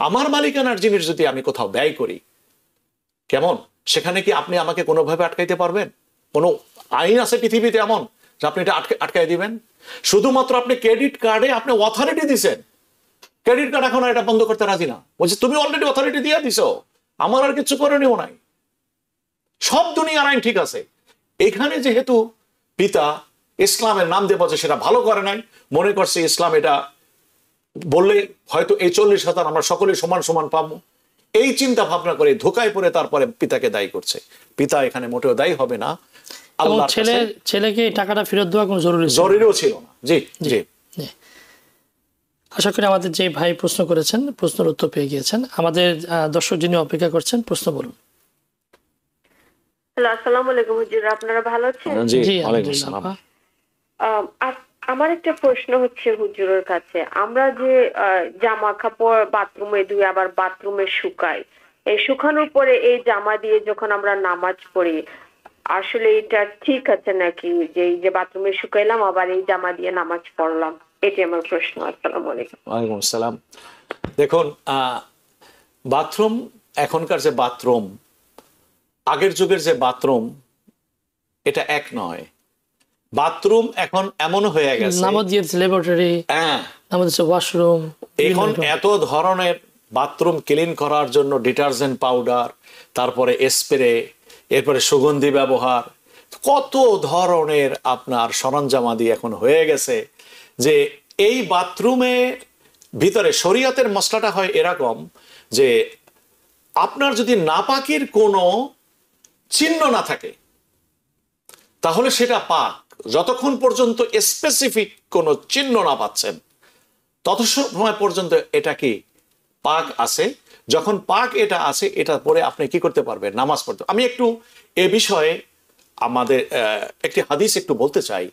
আমার মালিকানার জিনিস যদি আমি কোথাও ব্যয় করি, কেমন, সেখানে কি আপনি আমাকে কোনোভাবে আটকাইতে পারবেন? কোনো আইন আছে পৃথিবীতে এমন যে আপনি এটা আটকাই দিবেন? শুধুমাত্র আপনি ক্রেডিট কার্ডে আপনি অথরিটি দিছেন, ক্রেডিট কার্ড এখন এটা বন্ধ করতে রাজি না, বলছে তুমি অলরেডি অথরিটি দিয়ে দিছো, আমার আর কিছু করে নিও নাই। সব দুনিয়ার আইন ঠিক আছে, এখানে যেহেতু পিতা ইসলামের নাম দিয়ে বলছে সেটা ভালো করে নাই, মনে করছে ইসলাম এটা বললে হয়তো এই 40,000 আমরা সকলে সমান সমান পাবো, এই চিন্তা ভাবনা করে ধোকায় পড়ে তারপরে পিতাকে দায়ী করছে। পিতা এখানে মোটেও দায়ী হবে না। ছেলেকে টাকাটা ফেরত দেওয়া কোনো জরুরিও ছিল না। জি জি, আশা করি আমাদের যে ভাই প্রশ্ন করেছেন প্রশ্নের উত্তর পেয়ে গিয়েছেন। আমাদের দর্শক যিনি অপেক্ষা করছেন, প্রশ্ন বলুন। হ্যালো, আসসালামু আলাইকুম হুজুর, আপনারা ভালো আছেন? জি, ওয়ালাইকুম আসসালাম। আমার একটা প্রশ্ন হচ্ছে হুজুরের কাছে, আমরা যে জামা কাপড় বাথরুমে ধুই আবার বাথরুমে শুকাই, এই শুকানোর পরে এই জামা দিয়ে যখন আমরা নামাজ পড়ি, আসলে এটা ঠিক আছে নাকি, যে এই যে বাথরুমে শুকাইলাম আবার এই জামা দিয়ে নামাজ পড়লাম? এটি আমার প্রশ্ন। আসসালামু আলাইকুম। ওয়ালাইকুম আসসালাম। দেখুন, বাথরুম, এখনকার যে বাথরুম, আগের যুগের যে বাথরুম, এটা এক নয়। বাথরুম এখন এমন হয়ে গেছে, নামাজ দিয়েছে ল্যাবরেটরি, হ্যাঁ, নামাজ দিয়েছে ওয়াশরুম। এখন এত ধরনের বাথরুম ক্লিন করার জন্য ডিটারজেন্ট পাউডার, তারপরে স্প্রে, এরপরে সুগন্ধি ব্যবহার, কত ধরনের আপনার সরঞ্জামাদি এখন হয়ে গেছে যে এই বাথরুমের ভিতরে শরীয়তের মশলাটা হয় এরকম যে আপনার যদি নাপাকির কোনো চিহ্ন না থাকে তাহলে সেটা পাক। যতক্ষণ পর্যন্ত স্পেসিফিক কোনো চিহ্ন না পাচ্ছেন তত সময় পর্যন্ত এটা কি পাক আছে। যখন পাক এটা আছে, এটা পরে আপনি কি করতে পারবেন? নামাজ পড়তে। আমি একটু এ বিষয়ে আমাদের একটি হাদিস একটু বলতে চাই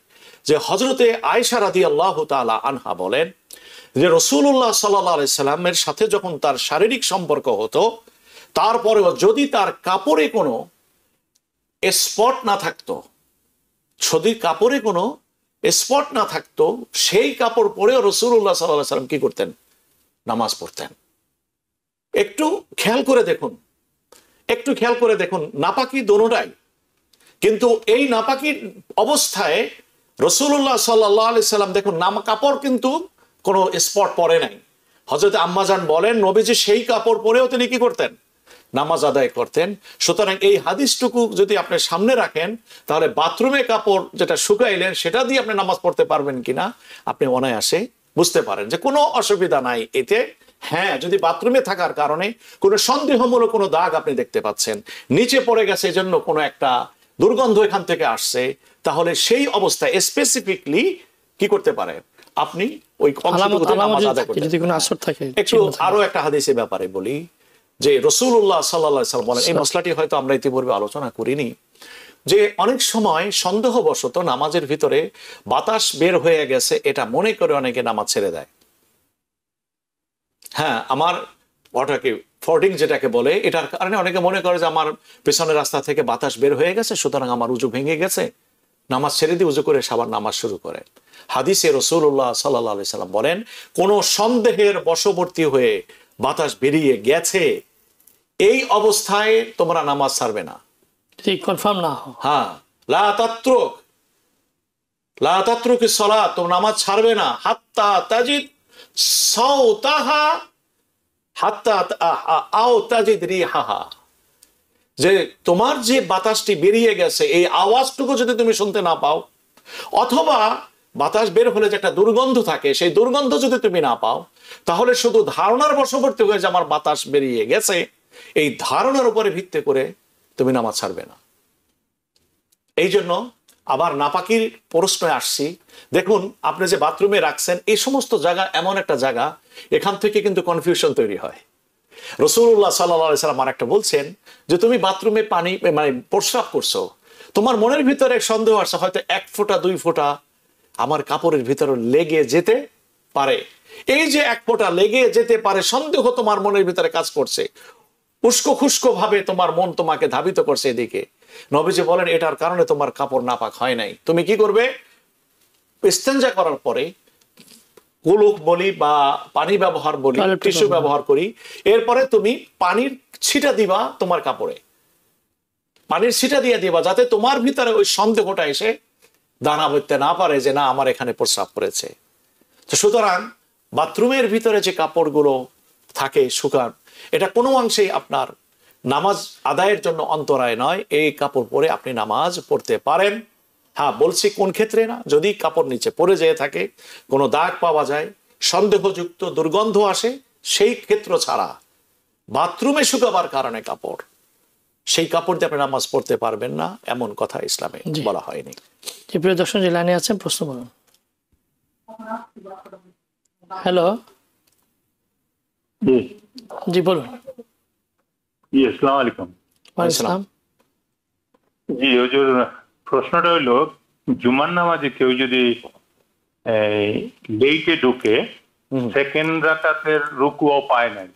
যে হজরতে আয়েশা রাদিয়াল্লাহু তাআলা আনহা বলেন যে রাসূলুল্লাহ সাল্লাল্লাহু আলাইহি সাল্লামের সাথে যখন তার শারীরিক সম্পর্ক হতো, তারপরেও যদি তার কাপড়ে কোনো স্পট না থাকতো, যদি কাপড়ে কোনো স্পট না থাকতো, সেই কাপড় পরেও রাসূলুল্লাহ সাল্লাল্লাহু আলাইহি সাল্লাম কি করতেন? নামাজ পড়তেন। একটু খেয়াল করে দেখুন, একটু খেয়াল করে দেখুন, নাপাকি দোনোটাই। কিন্তু এই নাপাকির অবস্থায় রাসূলুল্লাহ সাল্লাল্লাহু আলাইহি সাল্লাম দেখুন, কাপড় কিন্তু কোনো স্পট পরে নাই। হযরত আম্মাজান বলেন নবীজি সেই কাপড় পরেও তিনি কি করতেন? নামাজ আদায় করতেন। সুতরাং এই হাদিসটুকু যদি আপনি সামনে রাখেন তাহলে বাথরুমে কাপড় যেটা শুকাইলেন সেটা দিয়ে আপনি নামাজ পড়তে পারবেন কিনা আপনি অনায়াসে বুঝতে পারেন যে কোনো অসুবিধা নাই এতে। হ্যাঁ, যদি বাথরুমে থাকার কারণে কোনো সন্দেহমূলক কোনো দাগ আপনি দেখতে পাচ্ছেন, নিচে পড়ে গেছে এজন্য কোনো একটা দুর্গন্ধ এখান থেকে আসছে, তাহলে সেই অবস্থায় স্পেসিফিকলি কি করতে পারেন? আপনি ওই অংশটুকুতে নামাজ আদায় করতে পারেন। একটু আরো একটা হাদিসের ব্যাপারে বলি যে রাসূলুল্লাহ সাল্লাল্লাহু আলাইহি ওয়াসাল্লাম বলেন, এই মশলাটি হয়তো আমরা ইতিপূর্বে আলোচনা করিনি, যে অনেক সময় সন্দেহবশত নামাজের ভিতরে বাতাস বের হয়ে গেছে এটা মনে করে অনেকে নামাজ ছেড়ে দেয়। হ্যাঁ, আমার ওটাকে ফোর্ডিং যেটাকে বলে, এটার কারণে অনেকে মনে করে যে আমার পেছনের রাস্তা থেকে বাতাস বের হয়ে গেছে, সুতরাং আমার উজু ভেঙে গেছে, নামাজ ছেড়ে দিয়ে উজু করে সাবার নামাজ শুরু করে। হাদিসে রাসূলুল্লাহ সাল্লাল্লাহু আলাইহি সাল্লাম বলেন, কোন সন্দেহের বশবর্তী হয়ে বাতাস বেরিয়ে গেছে এই অবস্থায় তোমরা নামাজ ছাড়বে না, ঠিক কনফার্ম না হয়। হ্যাঁ, লা তাতরুকিস সালাত, তোমরা নামাজ ছাড়বে না হাত্তা তাজিদ সাওতাহা হাত্তা আও তাজিদ রিহাহা, যে তোমার যে বাতাসটি বেরিয়ে গেছে এই আওয়াজটুকু যদি তুমি শুনতে না পাও, অথবা বাতাস বের হলে যে একটা দুর্গন্ধ থাকে সেই দুর্গন্ধ যদি তুমি না পাও, তাহলে শুধু ধারণার বশবর্তী হয়ে যে আমার বাতাস বেরিয়ে গেছে এই ধারণার উপরে ভিত্তি করে তুমি নামাজ ছাড়বে না। এই জন্য আবার নাপাকির প্রশ্নে আসছি। দেখুন, আপনি যে বাথরুমে রাখছেন এই সমস্ত জায়গা এমন একটা জায়গা, এখান থেকে কিন্তু কনফিউশন তৈরি হয়। রাসূলুল্লাহ সাল্লাল্লাহু আলাইহি সাল্লাম আরেকটা বলছেন যে তুমি বাথরুমে পানি মানে প্রস্রাব করছো, তোমার মনের ভিতরে সন্দেহ আসছে হয়তো 1 ফোঁটা 2 ফোঁটা আমার কাপড়ের ভিতরে লেগে যেতে পারে। এই যে 1 ফোঁটা লেগে যেতে পারে সন্দেহ তোমার মনের ভিতরে কাজ করছে, উস্কো খুস্কো ভাবে তোমার মন তোমাকে ধাবিত করছে এদিকে। নবীজি বলেন এটার কারণে তোমার কাপড় নাপাক হয় নাই। তুমি কি করবে? ইস্তেঞ্জা করার পরে কুলুক বলি বা পানি ব্যবহার বলি, টিস্যু ব্যবহার করি, এরপরে তুমি পানির ছিটা দিবা তোমার কাপড়ে, পানির ছিটা দিয়ে দিবা যাতে তোমার ভিতরে ওই সন্দেহটা এসে দানা বইতে না পারে যে না আমার এখানে প্রস্রাব করেছে। তো সুতরাং বাথরুমের ভিতরে যে কাপড়গুলো থাকে শুকান, এটা কোনো অংশেই আপনার নামাজ আদায়ের জন্য অন্তরায় নয়। এই কাপড় পরে আপনি নামাজ পড়তে পারেন। হ্যাঁ, বলছি কোন ক্ষেত্রে না, যদি কাপড় নিচে পড়ে যেয়ে থাকে, কোনো দাগ পাওয়া যায়, সন্দেহযুক্ত দুর্গন্ধ আসে, সেই ক্ষেত্র ছাড়া বাথরুমে শুকাবার কারণে কাপড়, সেই কাপড় দিয়ে আপনি নামাজ পড়তে পারবেন না, এমন কথা ইসলামে বলা হয়নি। প্রিয় দর্শক যে লাইনে আছেন প্রশ্ন করুন। হ্যালো, জি বলুন। জি, আসসালামু আলাইকুম। আসসালাম। জি হুজুর, প্রশ্নটা হলো জুমার নামাজে কেউ যদি লেটে ঢুকে সেকেন্ড রাকাতের রুকুও পায় নাই,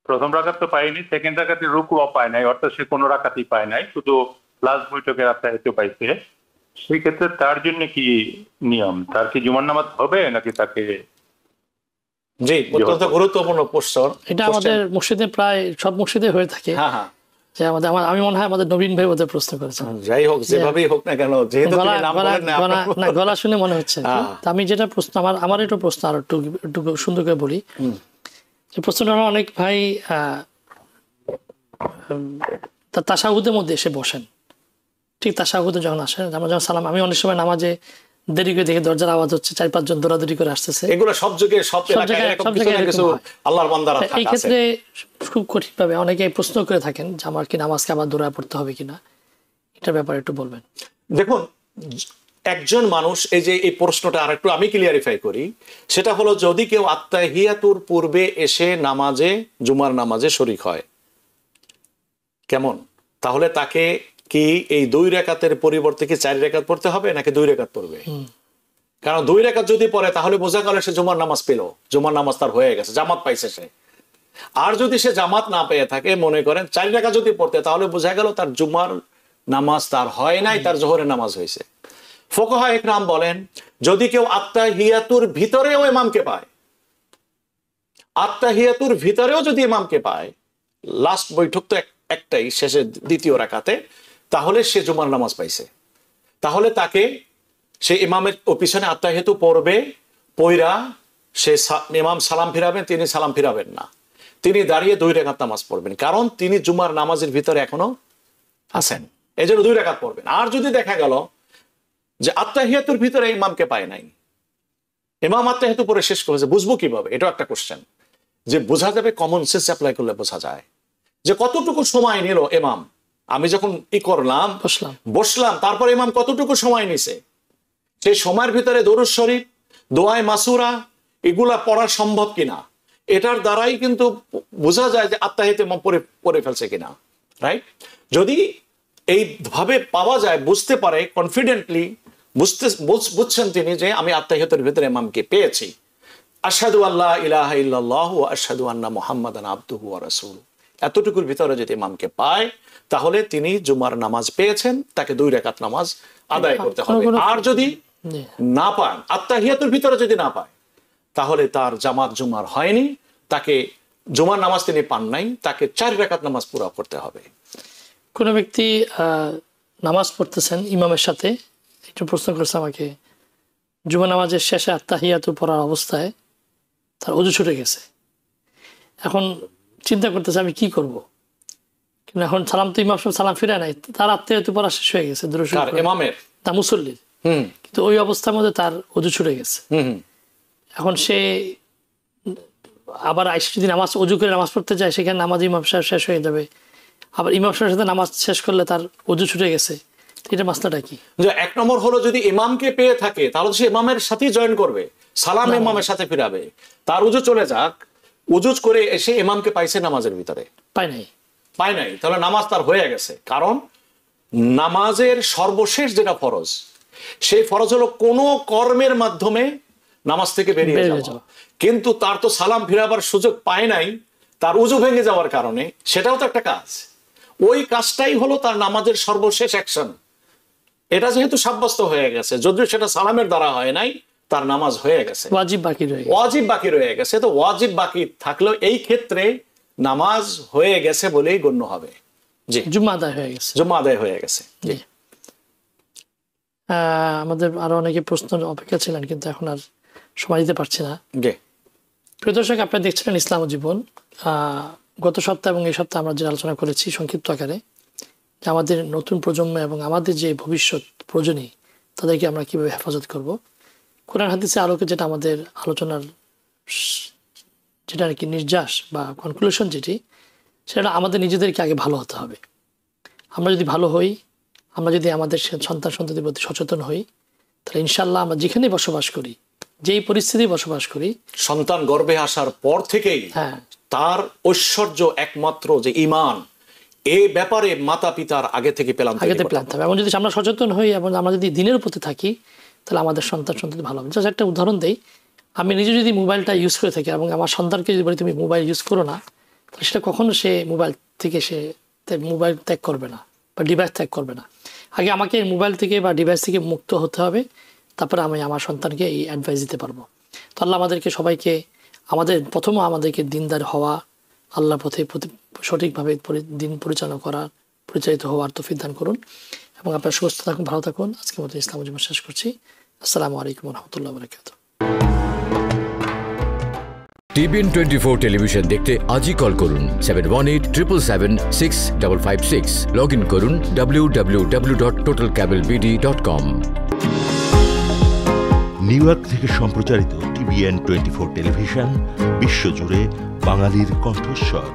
প্রথম রাকাত তো পায়নি, সেকেন্ড রাকাতের রুকুও পায় নাই, অর্থাৎ সে কোনো রাকাতই পায় নাই, শুধু লাস্ট বৈঠকে আত্মাহিত পাইছে, সেই ক্ষেত্রে তার জন্য কি নিয়ম? তার কি জুমার নামাজ হবে নাকি তাকে? জি, অত্যন্ত গুরুত্বপূর্ণ প্রশ্ন। এটা আমাদের মসজিদে প্রায় সব মসজিদে হয়ে থাকে। হ্যাঁ হ্যাঁ, যে আমি মনে হয় আমাদের নবীন ভাই ওদের প্রশ্ন করেছেন। যাই হোক, যেভাবেই হোক না কেন, যেহেতু তিনি নাম বলেন না, না গলা শুনে মনে হচ্ছে। তো আমি যেটা প্রশ্ন আমার একটু প্রশ্ন আর একটু সুন্দর করে বলি। যে প্রশ্নটা অনেক ভাই তাশাহুদের মধ্যে এসে বসেন, ঠিক তাশাহুদে যখন আসেন, আমরা যখন সালাম, আমি অনেক সময় নামাজে দেরি করে দেখে দরজার আওয়াজ হচ্ছে, 4-5 জন দৌড়াদৌড়ি করে আসতেছে। এগুলো সব যুগে সব এলাকায় কিছু আল্লাহর বান্দারা থাকে। এই ক্ষেত্রে খুব কঠিন ভাবে অনেকে প্রশ্ন করে থাকেন যে আমার কি নামাজকে আবার দৌড়ায় পড়তে হবে কিনা, এটার ব্যাপারে একটু বলবেন। দেখুন, একজন মানুষ, এই যে এই প্রশ্নটা আর একটু আমি ক্লিয়ারিফাই করি, সেটা হলো যদি কেউ আত্তাহিয়াতুর পূর্বে এসে নামাজে, জুমার নামাজে শরীক হয়, কেমন, তাহলে তাকে কি এই 2 রাকাতের পরিবর্তে কি 4 রাকাত পড়তে হবে নাকি 2 রাকাত পড়বে? কারণ 2 রাকাত যদি পড়ে তাহলে বোঝা গেল সে জুমার নামাজ পেল, জুমার নামাজ তার হয়ে গেছে, জামাত পাইছে সে। আর যদি সে জামাত না পেয়ে থাকে, মনে করেন 4 রাকাত যদি পড়তে, তাহলে বোঝা গেল তার জুমার নামাজ তার হয় নাই, তার জোহরের নামাজ হয়েছে। ফুকাহা ইকরাম বলেন, যদি কেউ আত্তাহিয়াতুর ভিতরেও ইমামকে পায়, আত্তাহিয়াতুর ভিতরেও যদি ইমামকে পায়, লাস্ট বৈঠক তো একটাই, শেষে দ্বিতীয় রাকাতে, তাহলে সে জুমার নামাজ পাইছে। তাহলে তাকে সে ইমামের পিছনে আত্তাহিয়াতু পড়বে, পয়রা সে ইমাম সালাম ফিরাবেন, তিনি সালাম ফিরাবেন না, তিনি দাঁড়িয়ে 2 রাকাত নামাজ পড়বেন, কারণ তিনি জুমার নামাজের ভিতরে এখনো আছেন, এই জন্য 2 রাকাত পড়বেন। আর যদি দেখা গেল যে আত্তাহিয়াতুর ভিতরে ইমামকে পায় নাই, ইমাম আত্তাহিয়াতু পরে শেষ করেছে, বুঝবো কিভাবে? এটাও একটা কোশ্চেন। যে বোঝা যাবে, কমন সেন্স অ্যাপ্লাই করলে বোঝা যায় যে কতটুকু সময় নিল ইমাম। আমি যখন করলাম, বসলাম, তারপর ইমাম কতটুকু সময় নিছে, সেই সময়ের ভিতরে দরুদ শরীফ, দোয়ায়ে মাসুরা এগুলা পড়া সম্ভব কিনা, এটার দ্বারাই কিন্তু বোঝা যায় যে আত্তাহিয়াতু ইমাম পড়ে ফেলছে কিনা, রাইট? যদি এইভাবে পাওয়া যায়, বুঝতে পারে কনফিডেন্টলি, বুঝছেন তিনি যে আমি আত্তাহিয়াতুর ভিতরে ইমামকে পেয়েছি, আশহাদু আল্লা ইলাহা ইল্লাল্লাহু ওয়া আশহাদু আন্না মুহাম্মাদান আবদুহু ওয়া রাসূলুহু, এতটুকুর ভিতরে যদি ইমামকে পায়, তাহলে তিনি জুমার নামাজ পেয়েছেন, তাকে 2 রাকাত নামাজ আদায় করতে হবে। আর যদি না পান, আত্তাহিয়াতুর ভিতরে যদি না পায়, তাহলে তার জামাত জুমার হয়নি, তাকে জুমার নামাজ তিনি পান নাই, তাকে 4 রাকাত নামাজ পুরো করতে হবে। কোনো ব্যক্তি নামাজ পড়তেছেন ইমামের সাথে, একটু প্রশ্ন করছে আমাকে, জুমা নামাজের শেষে আত্তাহিয়াতু পড়ার অবস্থায় তার ওযু ছুটে গেছে। এখন চিন্তা করতেছে আমি কি করব, কিন্তু এখন সালাম তো ইমাম সালাম ফিরে নাই, তার আত্তাহিয়াতু পড়া শেষ হয়ে গেছে, ইমামের তা মুসল্লির, কিন্তু ওই অবস্থার মধ্যে তার ওযু ছুটে গেছে। এখন সে আবার আইসা যদি নামাজ ওযু করে নামাজ পড়তে যায়, সেখানে নামাজ ইমাম সাহেব শেষ হয়ে যাবে, আবার ইমাম সাহেবের সাথে নামাজ শেষ করলে তার ওযু ছুটে গেছে, এটা মাসলাটা কি? যে 1 নম্বর হলো, যদি ইমামকে পেয়ে থাকে তাহলে সে ইমামের সাথেই জয়েন করবে, সালাম ইমামের সাথে ফিরাবে, তার ওযু চলে যাক, ওযু করে এসে ইমামকে পাইছে নামাজের ভিতরে, পায় নাই, তাহলে নামাজ তার হয়ে গেছে। কারণ নামাজের সর্বশেষ যেটা ফরজ, সেই ফরজ হলো কোনো কর্মের মাধ্যমে নামাজ থেকে বেরিয়ে যাওয়া, কিন্তু তার তো সালাম ফিরাবার সুযোগ পায় নাই, তার ওযু ভেঙে যাওয়ার কারণে, সেটাও তো একটা কাজ, ওই কাজটাই হলো তার নামাজের সর্বশেষ অ্যাকশন। এটা যেহেতু সাব্যস্ত হয়ে গেছে, যদিও সেটা সালামের দ্বারা হয় নাই, তার নামাজ হয়ে গেছে, ওয়াজিব বাকি রয়ে গেছে। তো ওয়াজিব বাকি থাকলেও এই ক্ষেত্রে নামাজ হয়ে গেছে বলেই গণ্য হবে। জি, জুম্মা আদায় হয়ে গেছে। জি, আমাদের আরো অনেকে প্রশ্ন অপেক্ষা ছিলেন, কিন্তু এখন আর সময় দিতে পারছি না। প্রিয় দর্শক, আপনারা দেখছিলেন ইসলাম ও জীবন। গত সপ্তাহ এবং এই সপ্তাহে আমরা যে আলোচনা করেছি সংক্ষিপ্ত আকারে, যে আমাদের নতুন প্রজন্ম এবং আমাদের যে ভবিষ্যৎ প্রজন্ম, তাদেরকে আমরা কিভাবে হেফাজত করব, কোরআন হাদিসের আলোকে যেটা আমাদের আলোচনার যেটা আর কি নির্যাস বা কনক্লুশন, যেটি সেটা আমাদের নিজেদেরকে আগে ভালো হতে হবে। আমরা যদি ভালো হই, আমরা যদি আমাদের সন্তানদের প্রতি সচেতন হই, তাহলে ইনশাল্লাহ আমরা যেখানেই বসবাস করি, যেই পরিস্থিতি বসবাস করি, সন্তান গর্ভে আসার পর থেকেই তার ঐশ্বর্য একমাত্র যে ঈমান, এই ব্যাপারে মাতা পিতার আগে থেকে প্ল্যান হবে। এবং যদি আমরা সচেতন হই এবং আমরা যদি দিনের প্রতি থাকি, তাহলে আমাদের সন্তান ভালো হবে। জাস্ট একটা উদাহরণ দেই, আমি নিজে যদি মোবাইলটা ইউজ করে থাকি এবং আমার সন্তানকে যদি বলি তুমি মোবাইল ইউজ করো না, তাহলে সেটা কখনো সে মোবাইল থেকে মোবাইল ত্যাগ করবে না, বা ডিভাইস ত্যাগ করবে না। আগে আমাকে মোবাইল থেকে বা ডিভাইস থেকে মুক্ত হতে হবে, তারপরে আমি আমার সন্তানকে এই অ্যাডভাইস দিতে পারবো। তো আল্লাহ আমাদেরকে সবাইকে আমাদেরকে দিনদার হওয়া, আল্লাহর পথে সঠিকভাবে দিন পরিচালিত হওয়ার তৌফিক দান করুন। এবং আপনারা সুস্থ থাকুন, ভালো থাকুন। আজকের মতো ইসলাম জীবন শেষ করছি। আসসালামু আলাইকুম ওয়া রাহমাতুল্লাহি ওয়া বারাকাতুহু। TBN 24 টেলিভিশন দেখতে আজই কল করুন 7187776556। লগ ইন করুন www.totalcablebd.com। নিউ ইয়র্ক থেকে সম্প্রচারিত TBN 24 টেলিভিশন বিশ্বজুড়ে বাঙালির কণ্ঠস্বর।